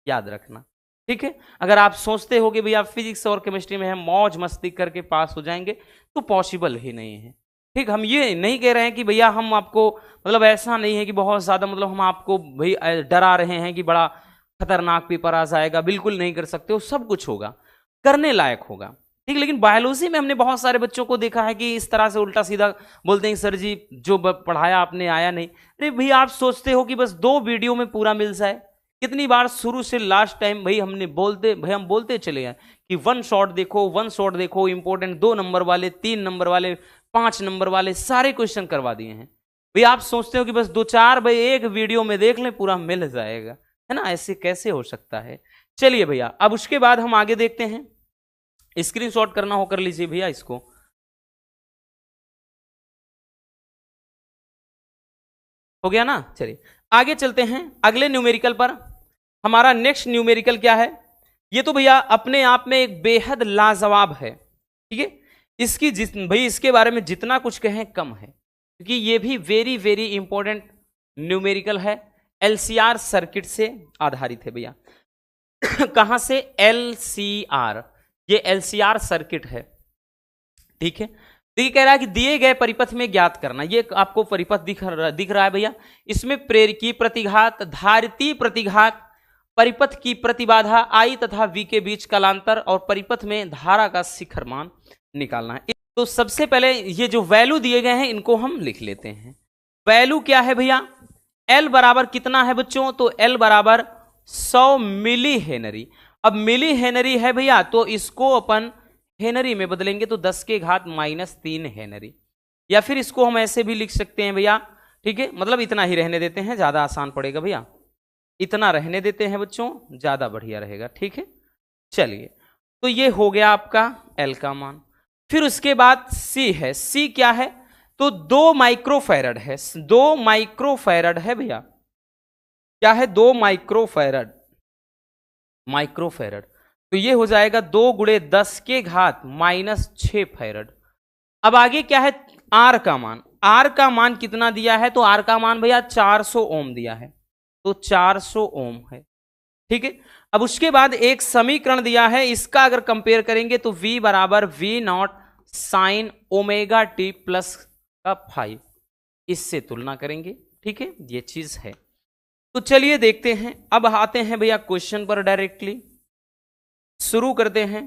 याद रखना, ठीक है। अगर आप सोचते हो कि भैया फिजिक्स और केमिस्ट्री में हम मौज मस्ती करके पास हो जाएंगे, तो पॉसिबल ही नहीं है, ठीक। हम ये नहीं कह रहे हैं कि भैया हम आपको, मतलब ऐसा नहीं है कि बहुत ज्यादा, मतलब हम आपको भाई डरा रहे हैं कि बड़ा खतरनाक पेपर आ जाएगा, बिल्कुल नहीं कर सकते हो, सब कुछ होगा, करने लायक होगा, ठीक। लेकिन बायोलॉजी में हमने बहुत सारे बच्चों को देखा है कि इस तरह से उल्टा सीधा बोलते हैं, सर जी जो पढ़ाया आपने आया नहीं। अरे भैया आप सोचते हो कि बस 2 वीडियो में पूरा मिल जाए, कितनी बार शुरू से लास्ट टाइम भाई हम बोलते चले हैं कि 1 शॉट देखो इंपॉर्टेंट, 2 नंबर वाले, 3 नंबर वाले, 5 नंबर वाले सारे क्वेश्चन करवा दिए हैं। भाई आप सोचते हो कि बस 2-4 भाई एक वीडियो में देख लें पूरा मिल जाएगा, है ना, ऐसे कैसे हो सकता है। चलिए भैया अब उसके बाद हम आगे देखते हैं, स्क्रीनशॉट करना हो कर लीजिए भैया इसको, हो गया ना। चलिए आगे चलते हैं अगले न्यूमेरिकल पर। हमारा नेक्स्ट न्यूमेरिकल क्या है, ये तो भैया अपने आप में एक बेहद लाजवाब है, ठीक है। इसकी भाई इसके बारे में जितना कुछ कहें कम है, क्योंकि ये भी वेरी वेरी इंपॉर्टेंट न्यूमेरिकल है, एलसीआर सर्किट से आधारित है भैया। कहां से, एलसीआर, ये एलसीआर सर्किट है, ठीक है। देखिए कह रहा है कि दिए गए परिपथ में ज्ञात करना, ये आपको परिपथ दिख रहा है भैया, इसमें प्रेरकी प्रतिघात, धारिती प्रतिघात, परिपथ की प्रतिबाधा I तथा V के बीच कालांतर और परिपथ में धारा का शिखर मान निकालना है। तो सबसे पहले ये जो वैल्यू दिए गए हैं इनको हम लिख लेते हैं। वैल्यू क्या है भैया, L बराबर कितना है बच्चों, तो L बराबर 100 मिली हेनरी। अब मिली हेनरी है भैया, तो इसको अपन हेनरी में बदलेंगे तो 10 के घात माइनस 3 हेनरी, या फिर इसको हम ऐसे भी लिख सकते हैं भैया, ठीक है, मतलब इतना ही रहने देते हैं, ज्यादा आसान पड़ेगा भैया, इतना रहने देते हैं बच्चों, ज्यादा बढ़िया रहेगा, ठीक है। चलिए तो ये हो गया आपका L का मान। फिर उसके बाद C है, C क्या है, तो 2 माइक्रोफैरड है, 2 माइक्रोफैरड है भैया, क्या है, 2 माइक्रोफैरड, तो ये हो जाएगा 2 गुणे 10 के घात माइनस 6 फैरड। अब आगे क्या है, R का मान, R का मान कितना दिया है, तो R का मान भैया 400 ओम दिया है, तो 400 ओम है, ठीक है। अब उसके बाद एक समीकरण दिया है, इसका अगर कंपेयर करेंगे तो V बराबर V0 sine omega T plus का 5, इससे तुलना करेंगे, ठीक है, ये चीज है। तो चलिए देखते हैं, अब आते हैं भैया क्वेश्चन पर, डायरेक्टली शुरू करते हैं।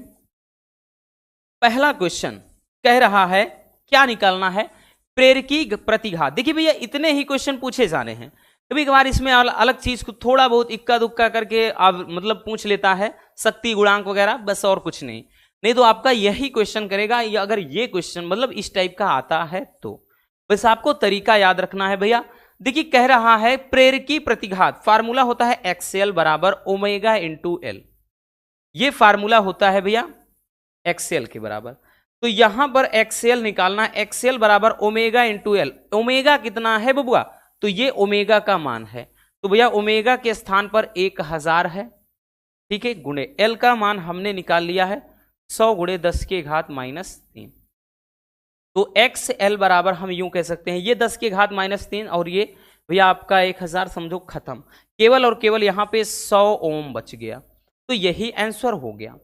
पहला क्वेश्चन कह रहा है क्या निकालना है, प्रेरकी प्रतिघात। देखिए भैया इतने ही क्वेश्चन पूछे जाने हैं, कभी कभार इसमें अलग चीज को थोड़ा बहुत इक्का दुक्का करके आप मतलब पूछ लेता है, शक्ति गुणांक वगैरह, बस और कुछ नहीं तो आपका यही क्वेश्चन करेगा। या अगर ये क्वेश्चन मतलब इस टाइप का आता है तो बस आपको तरीका याद रखना है भैया। देखिए कह रहा है प्रेरकी प्रतिघात, फार्मूला होता है एक्सएल बराबर ओमेगा इंटू एल, ये फार्मूला होता है भैया एक्सएल के बराबर। तो यहां पर एक्सएल निकालना, एक्सएल बराबर ओमेगा इंटू एल, ओमेगा कितना है बबुआ, तो ये ओमेगा का मान है, तो भैया ओमेगा के स्थान पर 1000 है, ठीक है, गुणे एल का मान हमने निकाल लिया है 100 गुणे 10 के घात माइनस 3, तो एक्स एल बराबर हम यूं कह सकते हैं, ये 10 के घात माइनस 3 और ये भैया आपका 1000 समझो खत्म, केवल और केवल यहां पे 100 ओम बच गया, तो यही आंसर हो गया।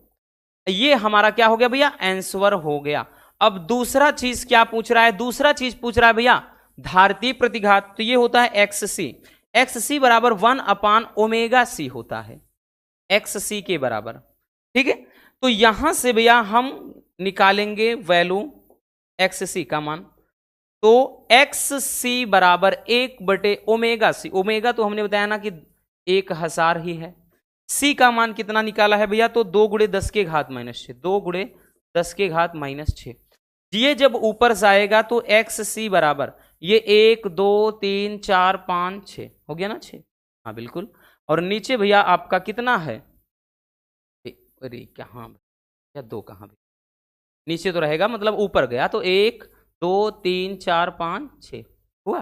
ये हमारा क्या हो गया भैया, आंसर हो गया। अब दूसरा चीज क्या पूछ रहा है, दूसरा चीज पूछ रहा है भैया धारतीय प्रतिघात, तो ये होता है एक्स सी। एक्स सी बराबर 1/ओमेगा सी होता है, एक्स सी के बराबर। ठीक है, तो यहां से भैया हम निकालेंगे वैल्यू एक्स सी का मान। तो एक्स सी बराबर 1/ओमेगा सी, ओमेगा तो हमने बताया ना कि 1000 ही है। सी का मान कितना निकाला है भैया, तो 2 × 10 के घात -6, 2 × 10 के घात -6। ये जब ऊपर जाएगा तो एक्स सी बराबर ये 1 2 3 4 5 6 हो गया ना, 6, हाँ बिल्कुल। और नीचे भैया आपका कितना है, अरे कहाँ या 2 कहाँ, नीचे तो रहेगा मतलब ऊपर गया तो 1 2 3 4 5 6 हुआ,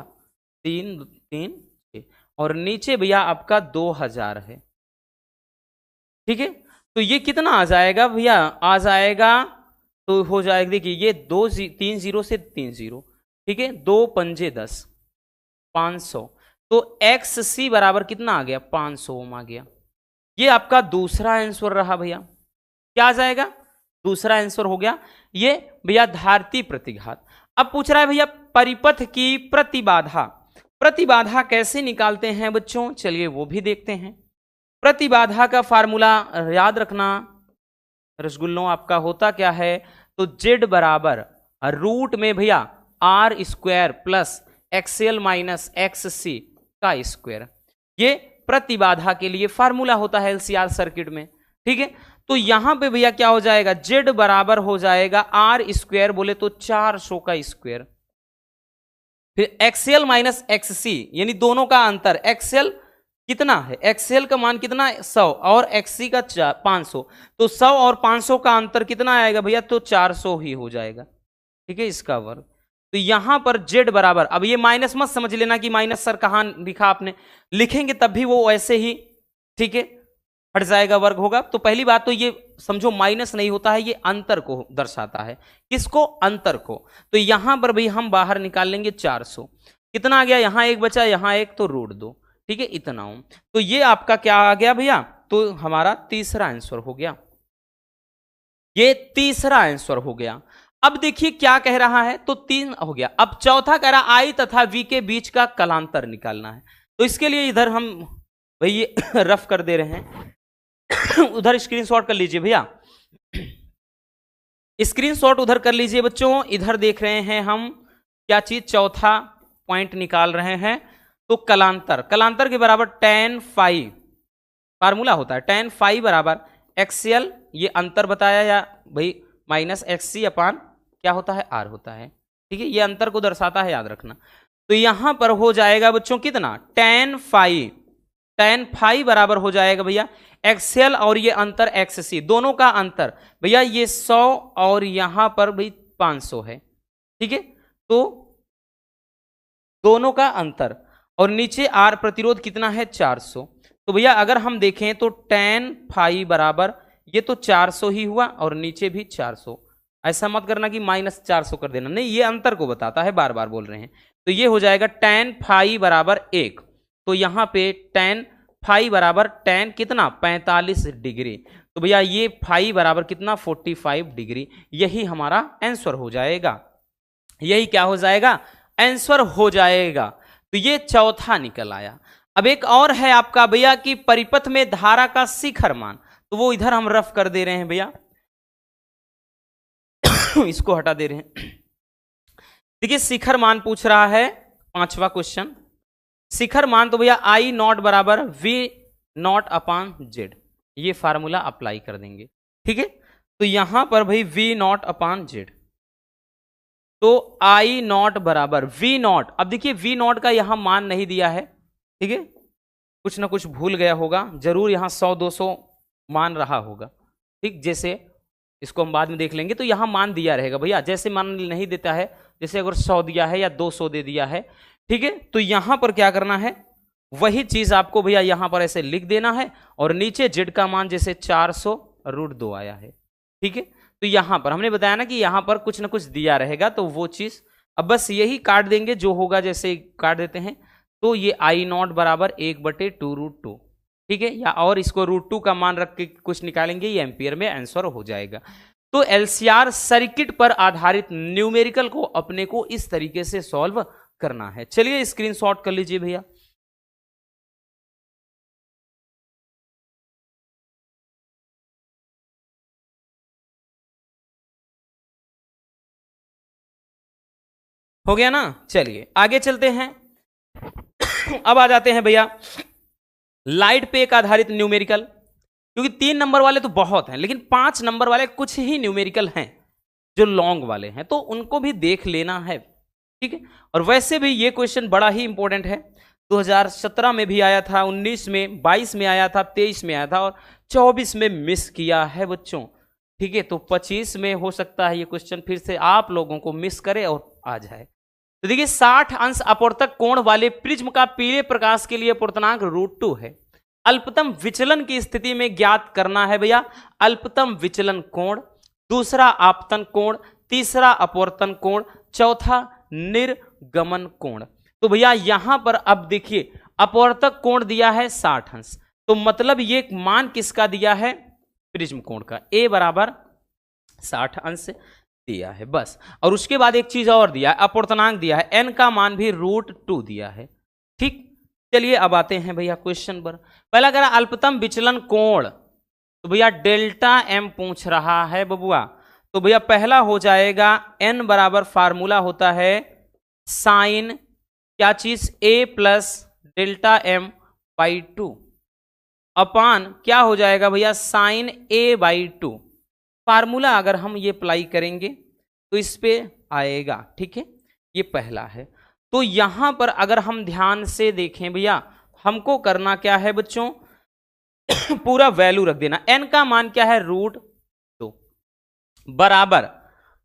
3 3 6, और नीचे भैया आपका 2000 है। ठीक है, तो ये कितना आ जाएगा भैया, आ जाएगा तो हो जाएगा, देखिए ये 3 0 से 3 0, ठीक है, 2 पंजे 10, 500। तो एक्स सी बराबर कितना आ गया, 500 ओम आ गया। ये आपका दूसरा आंसर रहा भैया। क्या आ जाएगा, दूसरा आंसर हो गया ये भैया धारती प्रतिघात। अब पूछ रहा है भैया परिपथ की प्रतिबाधा, प्रतिबाधा कैसे निकालते हैं बच्चों, चलिए वो भी देखते हैं। प्रतिबाधा का फार्मूला याद रखना रसगुल्लों, आपका होता क्या है, तो जेड बराबर रूट में भैया r² plus XL minus X C का स्क्वायर, ये प्रतिबाधा के लिए फार्मूला होता है एलसीआर सर्किट में। ठीक है, तो यहां पे भैया क्या हो जाएगा, जेड बराबर हो जाएगा r² बोले तो 400 का स्क्वायर, फिर एक्सएल माइनस एक्स सी यानी दोनों का अंतर, एक्सएल कितना है, एक्सएल का मान कितना है 100 और एक्ससी का 500, तो 100 और 500 का अंतर कितना आएगा भैया, तो 400 ही हो जाएगा। ठीक है, इसका वर्ग। तो यहां पर जेड बराबर, अब ये माइनस मत समझ लेना कि माइनस सर कहां लिखा आपने, लिखेंगे तब भी वो ऐसे ही, ठीक है, हट जाएगा, वर्ग होगा। तो पहली बात तो ये समझो माइनस नहीं होता है, ये अंतर को दर्शाता है, किसको, अंतर को। तो यहां पर भी हम बाहर निकाल लेंगे 400, कितना आ गया, यहां 1 बचा, यहां 1 तो √2, ठीक है, इतना हूं। तो ये आपका क्या आ गया भैया, तो हमारा तीसरा आंसर हो गया, ये तीसरा आंसर हो गया। अब देखिए क्या कह रहा है, तो 3 हो गया। अब चौथा कह रहा आई तथा वी के बीच का कलांतर निकालना है। तो इसके लिए इधर हम भाई रफ कर दे रहे हैं उधर स्क्रीनशॉट कर लीजिए भैया, स्क्रीनशॉट उधर कर लीजिए बच्चों। इधर देख रहे हैं हम क्या चीज, चौथा पॉइंट निकाल रहे हैं। तो कलांतर, कलांतर के बराबर tan फाई फार्मूला होता है, tan फाई बराबर एक्सएल, ये अंतर बताया या भाई माइनस एक्ससी अपान क्या होता है, आर होता है। ठीक है, ये अंतर को दर्शाता है, याद रखना। तो यहां पर हो जाएगा बच्चों कितना, tan फाई बराबर हो जाएगा भैया एक्सएल और ये अंतर एक्ससी, दोनों का अंतर भैया ये 100 और यहां पर भाई 500 है। ठीक है, तो दोनों का अंतर, और नीचे आर प्रतिरोध कितना है, 400। तो भैया अगर हम देखें तो tan फाई बराबर ये तो 400 ही हुआ और नीचे भी 400, ऐसा मत करना कि -400 कर देना, नहीं, ये अंतर को बताता है, बार बार बोल रहे हैं। तो ये हो जाएगा tan फाई बराबर 1, तो यहां पे tan फाई बराबर tan कितना 45 डिग्री, तो भैया ये फाई बराबर कितना 45 डिग्री, यही हमारा आंसर हो जाएगा, यही क्या हो जाएगा, आंसर हो जाएगा। तो ये चौथा निकल आया। अब एक और है आपका भैया कि परिपथ में धारा का शिखर मान, तो वो इधर हम रफ कर दे रहे हैं भैया इसको हटा दे रहे हैं। देखिए शिखर मान पूछ रहा है, 5वां क्वेश्चन। शिखर मान तो भैया I0 बराबर V0 अपान जेड, ये फार्मूला अप्लाई कर देंगे। ठीक है, तो यहां पर भाई V0 अपान जेड, तो I0 बराबर V0, अब देखिए V0 का यहां मान नहीं दिया है, ठीक है, कुछ ना कुछ भूल गया होगा, जरूर यहां 100-200 मान रहा होगा। ठीक, जैसे इसको हम बाद में देख लेंगे, तो यहां मान दिया रहेगा भैया, जैसे मान नहीं देता है, जैसे अगर 100 दिया है या 200 दे दिया है, ठीक है, तो यहां पर क्या करना है, वही चीज आपको भैया यहां पर ऐसे लिख देना है, और नीचे जेड का मान जैसे 400 √2 आया है। ठीक है, तो यहां पर हमने बताया ना कि यहां पर कुछ ना कुछ दिया रहेगा, तो वो चीज अब बस यही काट देंगे जो होगा, जैसे काट देते हैं। तो ये I0 बराबर 1/2√2, ठीक है, या और इसको √2 का मान रख के कुछ निकालेंगे, ये एम्पियर में आंसर हो जाएगा। तो एलसीआर सर्किट पर आधारित न्यूमेरिकल को अपने को इस तरीके से सॉल्व करना है। चलिए स्क्रीनशॉट कर लीजिए भैया। हो गया ना। चलिए आगे चलते हैं। अब आ जाते हैं भैया लाइट पे एक आधारित न्यूमेरिकल, क्योंकि 3 नंबर वाले तो बहुत हैं, लेकिन 5 नंबर वाले कुछ ही न्यूमेरिकल हैं जो लॉन्ग वाले हैं, तो उनको भी देख लेना है, ठीक है। और वैसे भी ये क्वेश्चन बड़ा ही इंपॉर्टेंट है। 2017 में भी आया था, 19 में, 22 में आया था, 23 में आया था और 24 में मिस किया है बच्चों, ठीक है। तो 25 में हो सकता है ये क्वेश्चन फिर से आप लोगों को मिस करे और आ जाए। तो देखिए 60 अंश अपवर्तक कोण वाले प्रिज्म का पीले प्रकाश के लिए पूर्णांक √2 है। अल्पतम विचलन की स्थिति में ज्ञात करना है भैया अल्पतम विचलन कोण, दूसरा आपतन कोण, तीसरा अपवर्तन कोण, चौथा निर्गमन कोण। तो भैया यहां पर अब देखिए अपवर्तक कोण दिया है 60 अंश, तो मतलब ये मान किसका दिया है? प्रिज्म कोण का। ए बराबर 60 अंश दिया है बस। और उसके बाद एक चीज और दिया है, अपवर्तनांक दिया है, एन का मान भी √2 दिया है, ठीक। चलिए अब आते हैं भैया क्वेश्चन पर। पहला कह रहा अल्पतम विचलन कोण, तो भैया डेल्टा एम पूछ रहा है बबुआ। तो भैया पहला हो जाएगा एन बराबर फार्मूला होता है साइन क्या चीज ए प्लस डेल्टा एम बाई 2 अपान क्या हो जाएगा भैया साइन ए बाई 2। फार्मूला अगर हम ये अप्लाई करेंगे तो इस पे आएगा, ठीक है। ये पहला है। तो यहां पर अगर हम ध्यान से देखें भैया हमको करना क्या है बच्चों पूरा वैल्यू रख देना। एन का मान क्या है? √2 बराबर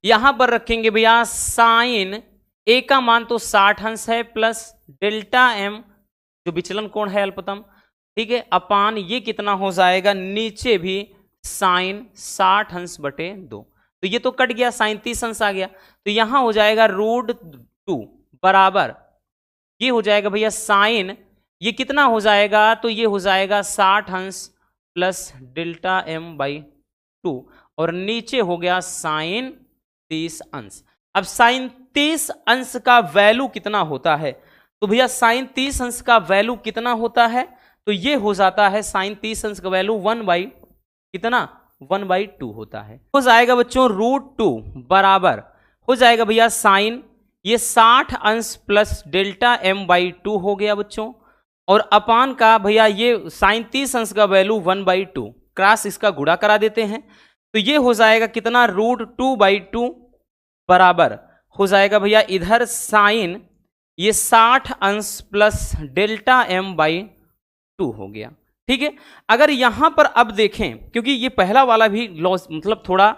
यहां पर रखेंगे भैया साइन ए का मान तो 60 अंश है प्लस डेल्टा एम जो विचलन कोण है अल्पतम, ठीक है, अपान ये कितना हो जाएगा नीचे भी साइन 60 अंश बटे 2। तो ये तो कट गया, साइन 30 अंश आ गया, तो यहां हो जाएगा √2 बराबर ये हो जाएगा भैया साइन ये कितना हो जाएगा? तो ये हो जाएगा 60 अंश प्लस डेल्टा एम बाई 2 और नीचे हो गया साइन 30 अंश। अब साइन 30 अंश का वैल्यू कितना होता है? तो भैया साइन 30 अंश का वैल्यू कितना होता है? तो ये हो जाता है साइन 30 अंश का वैल्यू 1/2 होता है। हो जाएगा बच्चों √2 बराबर हो जाएगा भैया साइन ये 60 अंश प्लस डेल्टा एम बाई 2 हो गया बच्चों, और अपान का भैया ये साइन 30 अंश का वैल्यू 1/2 क्रॉस इसका गुणा करा देते हैं, तो ये हो जाएगा कितना √2/2 बराबर हो जाएगा भैया इधर साइन ये 60 अंश प्लस डेल्टा एम बाई 2 हो गया, ठीक है। अगर यहां पर अब देखें क्योंकि ये पहला वाला भी लॉस मतलब थोड़ा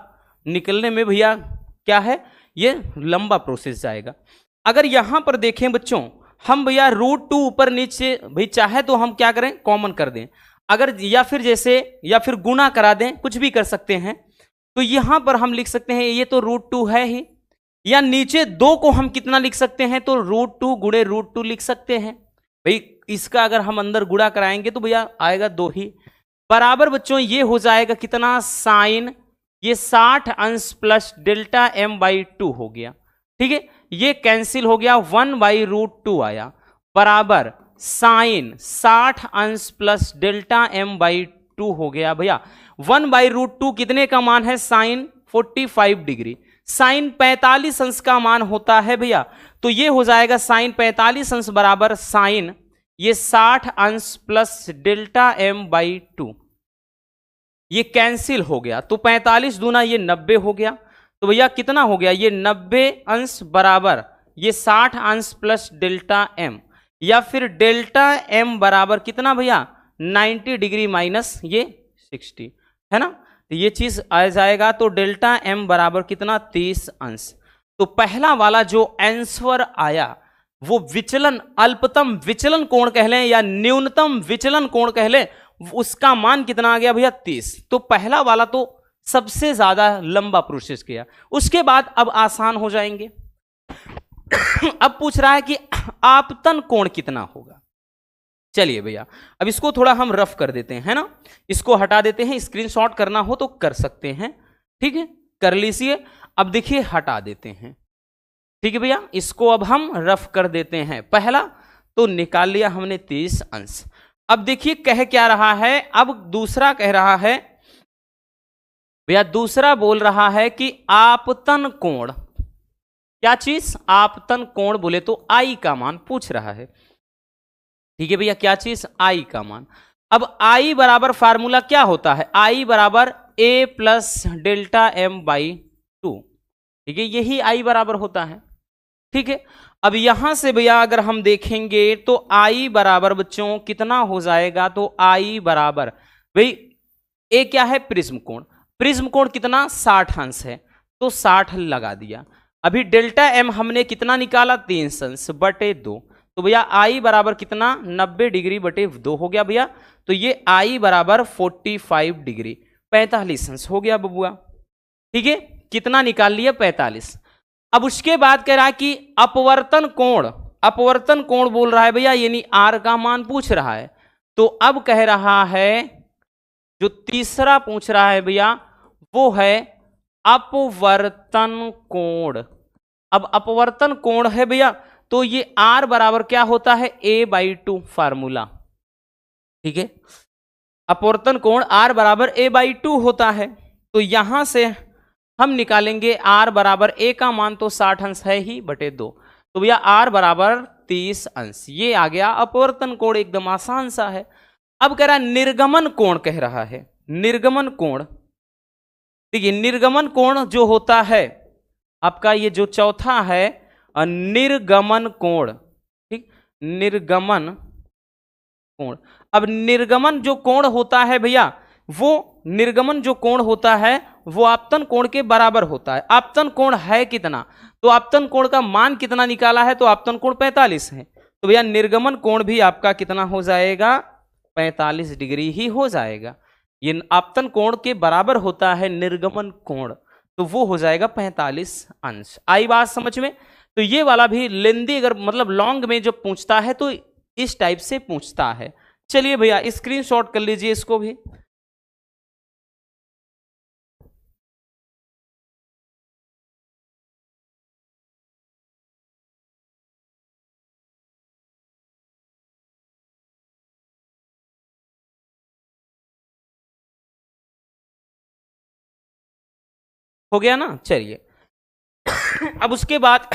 निकलने में भैया क्या है ये लंबा प्रोसेस जाएगा। अगर यहां पर देखें बच्चों हम भैया √2 ऊपर नीचे भाई चाहे तो हम क्या करें कॉमन कर दें, अगर या फिर जैसे या फिर गुना करा दें, कुछ भी कर सकते हैं। तो यहां पर हम लिख सकते हैं ये तो √2 है ही, या नीचे 2 को हम कितना लिख सकते हैं तो √2 गुणे √2 लिख सकते हैं। भाई इसका अगर हम अंदर गुणा कराएंगे तो भैया आएगा 2 ही बराबर बच्चों ये हो जाएगा कितना साइन ये 60 अंश प्लस डेल्टा एम बाई 2 हो गया, ठीक है। ये कैंसिल हो गया 1/√2 आया बराबर साइन 60 अंश प्लस डेल्टा एम बाई 2 हो गया भैया 1/√2 कितने का मान है? Sign 45 degree. साइन 45 अंश का मान होता है भैया, तो ये हो जाएगा साइन 45 अंश बराबर साइन ये 60 अंश प्लस डेल्टा एम बाई 2 ये कैंसिल हो गया, तो 45 दूना ये 90 हो गया, तो भैया कितना हो गया ये 90 अंश बराबर ये 60 अंश प्लस डेल्टा एम, या फिर डेल्टा एम बराबर कितना भैया 90 डिग्री माइनस ये 60 है ना, तो ये चीज आ जाएगा। तो डेल्टा एम बराबर कितना 30 अंश। तो पहला वाला जो आंसर आया वो विचलन अल्पतम विचलन कोण कह लें या न्यूनतम विचलन कोण कह लें, उसका मान कितना आ गया भैया 30। तो पहला वाला तो सबसे ज्यादा लंबा प्रोसेस किया, उसके बाद अब आसान हो जाएंगे। अब पूछ रहा है कि आपतन कोण कितना होगा। चलिए भैया अब इसको थोड़ा हम रफ कर देते हैं, है ना, इसको हटा देते हैं, स्क्रीनशॉट करना हो तो कर सकते हैं, ठीक है कर लीजिए। अब देखिए हटा देते हैं, ठीक है भैया, इसको अब हम रफ कर देते हैं। पहला तो निकाल लिया हमने 30 अंश। अब देखिए कह क्या रहा है, अब दूसरा कह रहा है भैया, दूसरा बोल रहा है कि आपतन कोण, क्या चीज, आपतन कोण बोले तो आई का मान पूछ रहा है। ठीक है भैया, क्या चीज, आई का मान। अब आई बराबर फार्मूला क्या होता है, आई बराबर ए प्लस डेल्टा एम बाई 2। ठीक है, यही आई बराबर होता है। ठीक है, अब यहां से भैया अगर हम देखेंगे तो आई बराबर बच्चों कितना हो जाएगा, तो आई बराबर भाई ए क्या है, प्रिज्म कोण, प्रिज्म कोण कितना 60 अंश है, तो 60 लगा दिया। अभी डेल्टा एम हमने कितना निकाला, 3 अंश बटे 2, तो भैया आई बराबर कितना 90 डिग्री बटे 2 हो गया भैया। तो ये आई बराबर 45 डिग्री, 45 अंश हो गया बबुआ। ठीक है, कितना निकाल लिया, 45। अब उसके बाद कह रहा है कि अपवर्तन कोण, अपवर्तन कोण बोल रहा है भैया, यानी आर का मान पूछ रहा है। तो अब कह रहा है, जो तीसरा पूछ रहा है भैया वो है अपवर्तन कोण। अब अपवर्तन कोण है भैया, तो ये आर बराबर क्या होता है, a/2 फार्मूला। ठीक है, अपवर्तन कोण आर बराबर a/2 होता है। तो यहां से हम निकालेंगे आर बराबर ए का मान तो 60 अंश है ही बटे 2, तो भैया आर बराबर 30 अंश। ये आ गया अपवर्तन कोण, एकदम आसान सा है। अब कह रहा है निर्गमन कोण, कह रहा है निर्गमन कोण। देखिए निर्गमन कोण जो होता है आपका, ये जो चौथा है निर्गमन कोण। ठीक, निर्गमन कोण। अब निर्गमन जो कोण होता है भैया, वो निर्गमन जो कोण होता है वो आपतन कोण के बराबर होता है। आपतन कोण है कितना, तो आपतन कोण का मान कितना निकाला है, तो आपतन कोण 45 है। तो भैया निर्गमन कोण भी आपका कितना हो जाएगा, 45 डिग्री ही हो जाएगा। ये आपतन कोण के बराबर होता है निर्गमन कोण, तो वो हो जाएगा 45 अंश। आई बात समझ में। तो ये वाला भी लेंदी, अगर मतलब लॉन्ग में जो पूछता है तो इस टाइप से पूछता है। चलिए भैया स्क्रीनशॉट कर लीजिए इसको भी। हो गया ना, चलिए अब उसके बाद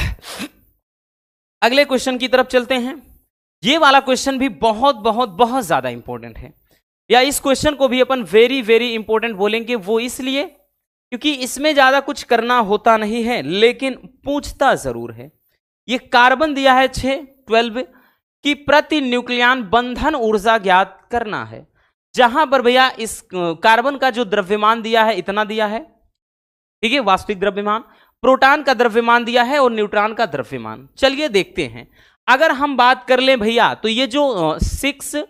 अगले क्वेश्चन की तरफ चलते हैं। ये वाला क्वेश्चन भी बहुत बहुत बहुत ज्यादा इंपॉर्टेंट है, या इस क्वेश्चन को भी अपन वेरी वेरी इंपॉर्टेंट बोलेंगे। वो इसलिए क्योंकि इसमें ज्यादा कुछ करना होता नहीं है, लेकिन पूछता जरूर है। ये कार्बन दिया है 12 की प्रति न्यूक्लियन बंधन ऊर्जा ज्ञात करना है। जहां पर भैया इस कार्बन का जो द्रव्यमान दिया है इतना दिया है, ठीक है, वास्तविक द्रव्यमान, प्रोटॉन का द्रव्यमान दिया है और न्यूट्रॉन का द्रव्यमान। चलिए देखते हैं। अगर हम बात कर लें भैया, तो ये जो 6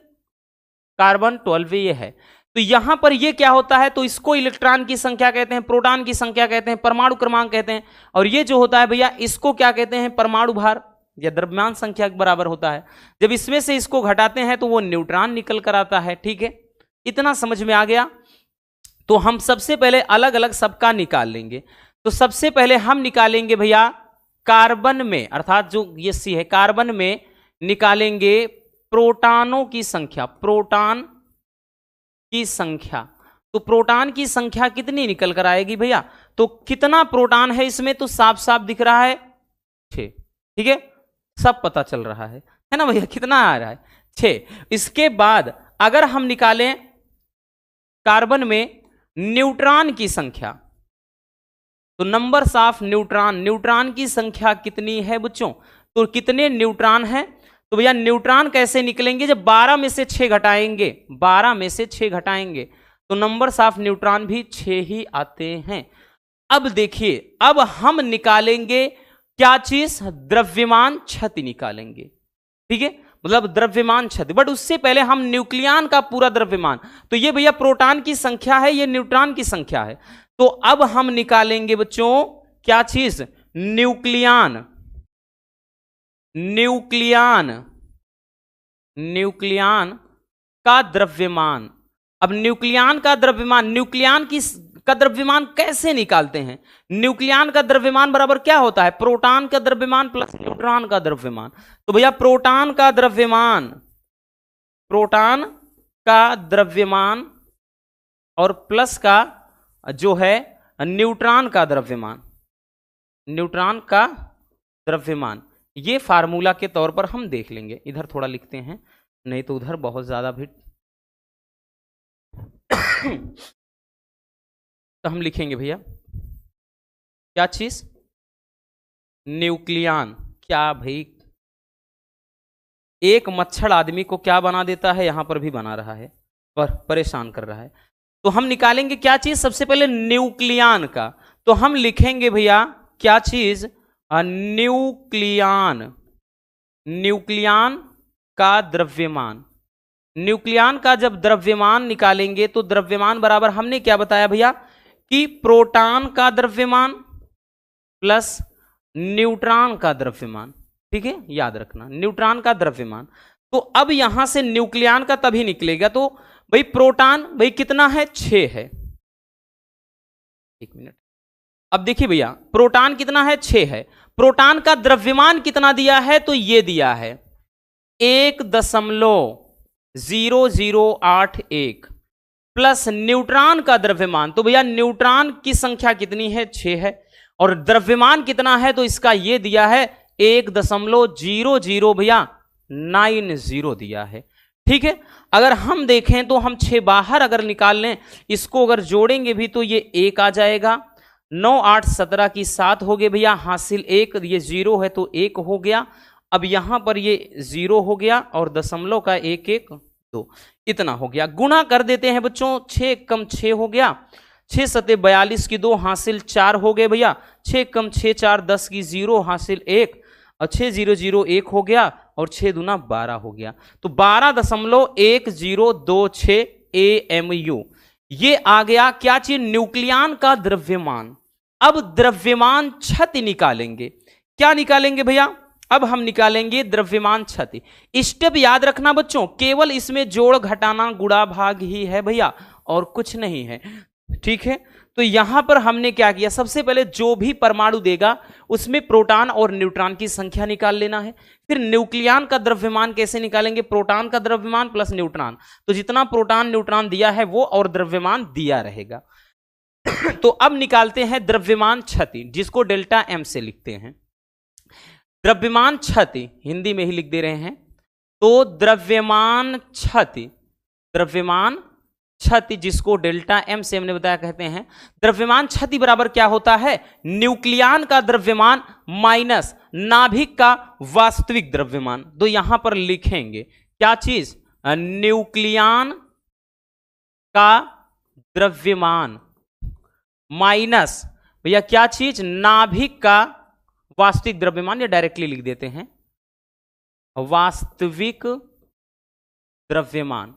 कार्बन 12 ये है, तो यहां पर ये क्या होता है, तो इसको इलेक्ट्रॉन की संख्या कहते हैं, प्रोटॉन की संख्या कहते हैं, परमाणु क्रमांक कहते हैं। और ये जो होता है भैया इसको क्या कहते हैं, परमाणु भार या द्रव्यमान संख्या के बराबर होता है। जब इसमें से इसको घटाते हैं तो वो न्यूट्रॉन निकल कर आता है। ठीक है, इतना समझ में आ गया। तो हम सबसे पहले अलग अलग सबका निकाल लेंगे। तो सबसे पहले हम निकालेंगे भैया कार्बन में, अर्थात जो ये सी है कार्बन में निकालेंगे प्रोटॉनों की संख्या, प्रोटॉन की संख्या। तो प्रोटॉन की संख्या कितनी निकल कर आएगी भैया, तो कितना प्रोटॉन है इसमें, तो साफ साफ दिख रहा है 6। ठीक है, सब पता चल रहा है ना भैया, कितना आ रहा है 6। इसके बाद अगर हम निकालें कार्बन में न्यूट्रॉन की संख्या, तो नंबर्स ऑफ न्यूट्रॉन, न्यूट्रॉन की संख्या कितनी है बच्चों, तो कितने न्यूट्रॉन है, तो भैया न्यूट्रॉन कैसे निकलेंगे, जब 12 में से 6 घटाएंगे, 12 में से 6 घटाएंगे तो नंबर्स ऑफ न्यूट्रॉन भी 6 ही आते हैं। अब देखिए, अब हम निकालेंगे क्या चीज, द्रव्यमान क्षति निकालेंगे। ठीक है, मतलब द्रव्यमान क्षति, बट उससे पहले हम न्यूक्लियन का पूरा द्रव्यमान, तो ये भैया प्रोटॉन की संख्या है, ये न्यूट्रॉन की संख्या है। तो अब हम निकालेंगे बच्चों क्या चीज, न्यूक्लियन, न्यूक्लियन, न्यूक्लियन का द्रव्यमान। अब न्यूक्लियन का द्रव्यमान, न्यूक्लियन का द्रव्यमान कैसे निकालते हैं? न्यूक्लियन का द्रव्यमान बराबर क्या होता है? प्रोटॉन का द्रव्यमान प्लस न्यूट्रॉन का द्रव्यमान। तो भैया प्रोटॉन का द्रव्यमान और प्लस का जो है न्यूट्रॉन का द्रव्यमान, ये फार्मूला के तौर पर हम देख लेंगे। इधर थोड़ा लिखते हैं, नहीं तो उधर बहुत ज्यादा भी तो हम लिखेंगे भैया क्या चीज? न्यूक्लियन। क्या भाई, एक मच्छर आदमी को क्या बना देता है, यहां पर भी बना रहा है, पर परेशान कर रहा है। तो हम निकालेंगे क्या चीज? सबसे पहले न्यूक्लियन का, तो हम लिखेंगे भैया क्या चीज? न्यूक्लियन का द्रव्यमान। न्यूक्लियन का जब द्रव्यमान निकालेंगे तो द्रव्यमान बराबर हमने क्या बताया भैया कि प्रोटॉन का द्रव्यमान प्लस न्यूट्रॉन का द्रव्यमान। ठीक है, याद रखना न्यूट्रॉन का द्रव्यमान। तो अब यहां से न्यूक्लियन का तभी निकलेगा। तो भाई प्रोटॉन भाई कितना है? 6 है। एक मिनट, अब देखिए भैया प्रोटॉन कितना है? 6 है। प्रोटॉन का द्रव्यमान कितना दिया है? तो ये दिया है 1.0081 प्लस न्यूट्रॉन का द्रव्यमान। तो भैया न्यूट्रॉन की संख्या कितनी है? 6 है। और द्रव्यमान कितना है? तो इसका ये दिया है 1.00 भैया 90 दिया है। ठीक है, अगर हम देखें तो हम 6 बाहर अगर निकाल लें, इसको अगर जोड़ेंगे भी तो ये 1 आ जाएगा। 9 8 17 की 7 हो गए भैया, हासिल 1, ये 0 है तो 1 हो गया। अब यहां पर ये 0 हो गया और दशमलव का 1 1 2 इतना हो गया। गुणा कर देते हैं बच्चों, 6 कम 6 हो गया, 6 सते 42 की 2 हासिल 4 हो गए भैया। 6 कम 6 4 10 की 0 हासिल 1 और 6 0 0 1 हो गया और 6 दूना 12 हो गया। तो 12.1026 AMU ये आ गया क्या चीज? न्यूक्लियन का द्रव्यमान। अब द्रव्यमान क्षति निकालेंगे। क्या निकालेंगे भैया? अब हम निकालेंगे द्रव्यमान क्षति। स्टेप याद रखना बच्चों, केवल इसमें जोड़ घटाना गुणा भाग ही है भैया, और कुछ नहीं है। ठीक है, तो यहां पर हमने क्या किया? सबसे पहले जो भी परमाणु देगा उसमें प्रोटॉन और न्यूट्रॉन की संख्या निकाल लेना है। फिर न्यूक्लियन का द्रव्यमान कैसे निकालेंगे? प्रोटॉन का द्रव्यमान प्लस न्यूट्रॉन, तो जितना प्रोटॉन न्यूट्रॉन दिया है वो और द्रव्यमान दिया रहेगा। तो अब निकालते हैं द्रव्यमान क्षति, जिसको डेल्टा M से लिखते हैं। द्रव्यमान क्षति हिंदी में ही लिख दे रहे हैं। तो द्रव्यमान क्षति जिसको डेल्टा M से हमने बताया कहते हैं, द्रव्यमान क्षति बराबर क्या होता है? न्यूक्लियन का द्रव्यमान माइनस नाभिक का वास्तविक द्रव्यमान। तो यहां पर लिखेंगे क्या चीज? न्यूक्लियन का द्रव्यमान माइनस भैया क्या चीज? नाभिक का वास्तविक द्रव्यमान, या डायरेक्टली लिख देते हैं वास्तविक द्रव्यमान।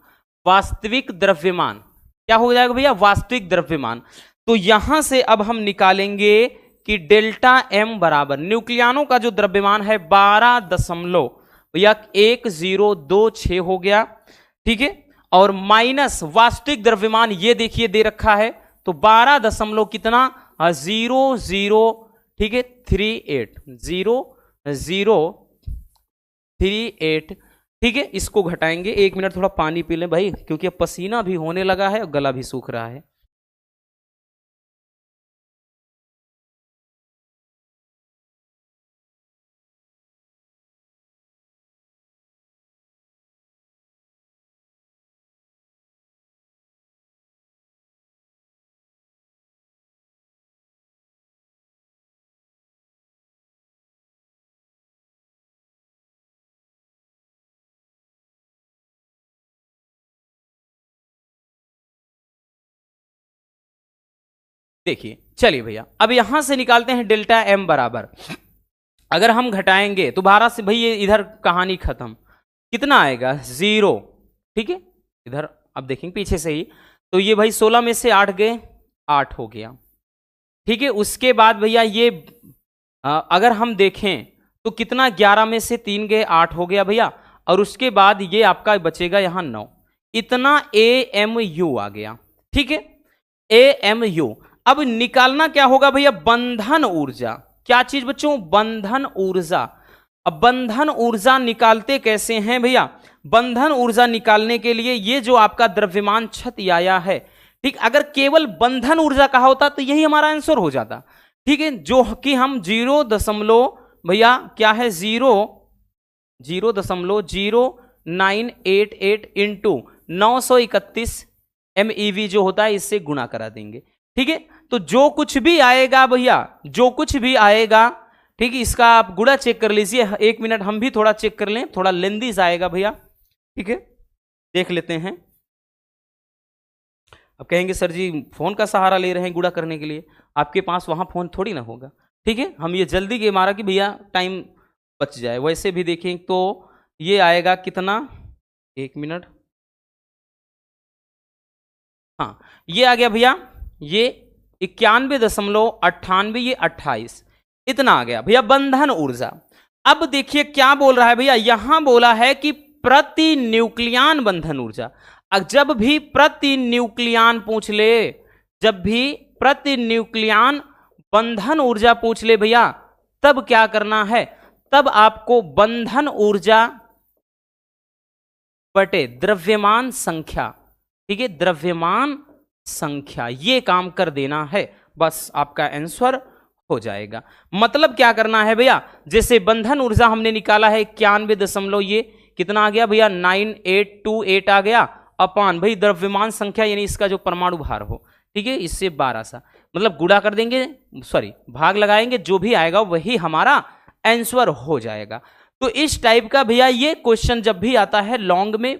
वास्तविक द्रव्यमान क्या हो जाएगा भैया? वास्तविक द्रव्यमान। तो यहां से अब हम निकालेंगे कि डेल्टा M बराबर न्यूक्लियनों का जो द्रव्यमान है 12.1026 हो गया। ठीक है, और माइनस वास्तविक द्रव्यमान ये देखिए दे रखा है, तो 12 दशमलव कितना? 00 ठीक है 38 ठीक है, इसको घटाएंगे। 1 मिनट थोड़ा पानी पी लें भाई, क्योंकि अब पसीना भी होने लगा है और गला भी सूख रहा है। देखिए चलिए भैया, अब यहां से निकालते हैं डेल्टा M बराबर, अगर हम घटाएंगे तो 12 से भाई ये इधर कहानी खत्म, कितना आएगा? 0। ठीक है, इधर अब देखेंगे पीछे से ही, तो ये भाई 16 में से 8 गए, 8 हो गया। ठीक है, उसके बाद भैया ये अगर हम देखें तो कितना? 11 में से 3 गए, 8 हो गया भैया। और उसके बाद ये आपका बचेगा यहां 9, इतना AMU आ गया। ठीक है, AMU। अब निकालना क्या होगा भैया, बंधन ऊर्जा। क्या चीज बच्चों, बंधन ऊर्जा। अब बंधन ऊर्जा निकालते कैसे हैं भैया, बंधन ऊर्जा निकालने के लिए ये जो आपका द्रव्यमान क्षति आया है, ठीक, अगर केवल बंधन ऊर्जा कहा होता तो यही हमारा आंसर हो जाता, ठीक है, जो कि हम 0 भैया क्या है 0.0988 इंटू 931 MeV जो होता है इससे गुणा करा देंगे, ठीक है। तो जो कुछ भी आएगा भैया, जो कुछ भी आएगा, ठीक है, इसका आप गुणा चेक कर लीजिए। 1 मिनट हम भी थोड़ा चेक कर लें, थोड़ा लेंदी आएगा भैया, ठीक है, देख लेते हैं। अब कहेंगे सर जी फोन का सहारा ले रहे हैं गुणा करने के लिए, आपके पास वहां फोन थोड़ी ना होगा, ठीक है। हम ये जल्दी के मारा कि भैया टाइम बच जाए। वैसे भी देखें तो ये आएगा कितना, 1 मिनट, हाँ ये आ गया भैया, ये 91.98, ये 28, इतना आ गया भैया बंधन ऊर्जा। अब देखिए क्या बोल रहा है भैया, यहां बोला है कि प्रति न्यूक्लियन बंधन ऊर्जा। जब भी प्रति न्यूक्लियन पूछ ले, जब भी प्रति न्यूक्लियन बंधन ऊर्जा पूछ ले भैया, तब क्या करना है, तब आपको बंधन ऊर्जा बटे द्रव्यमान संख्या, ठीक है, द्रव्यमान संख्या, ये काम कर देना है, बस आपका आंसर हो जाएगा। मतलब क्या करना है भैया, जैसे बंधन ऊर्जा हमने निकाला है 91 ये कितना आ गया भैया 9828 आ गया, अपान भाई द्रव्यमान संख्या यानी इसका जो परमाणु भार हो, ठीक है, इससे 12 सा, मतलब गुणा कर देंगे, सॉरी भाग लगाएंगे, जो भी आएगा वही हमारा आंसर हो जाएगा। तो इस टाइप का भैया ये क्वेश्चन जब भी आता है लॉन्ग में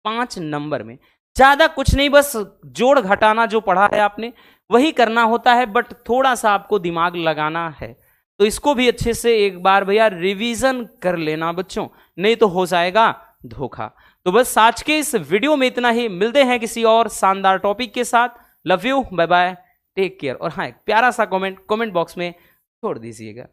5 नंबर में, ज्यादा कुछ नहीं, बस जोड़ घटाना जो पढ़ा है आपने वही करना होता है, बट थोड़ा सा आपको दिमाग लगाना है। तो इसको भी अच्छे से एक बार भैया रिवीजन कर लेना बच्चों, नहीं तो हो जाएगा धोखा। तो बस आज के इस वीडियो में इतना ही, मिलते हैं किसी और शानदार टॉपिक के साथ। Love you, bye bye, take care. और हाँ, एक प्यारा सा कमेंट बॉक्स में छोड़ दीजिएगा।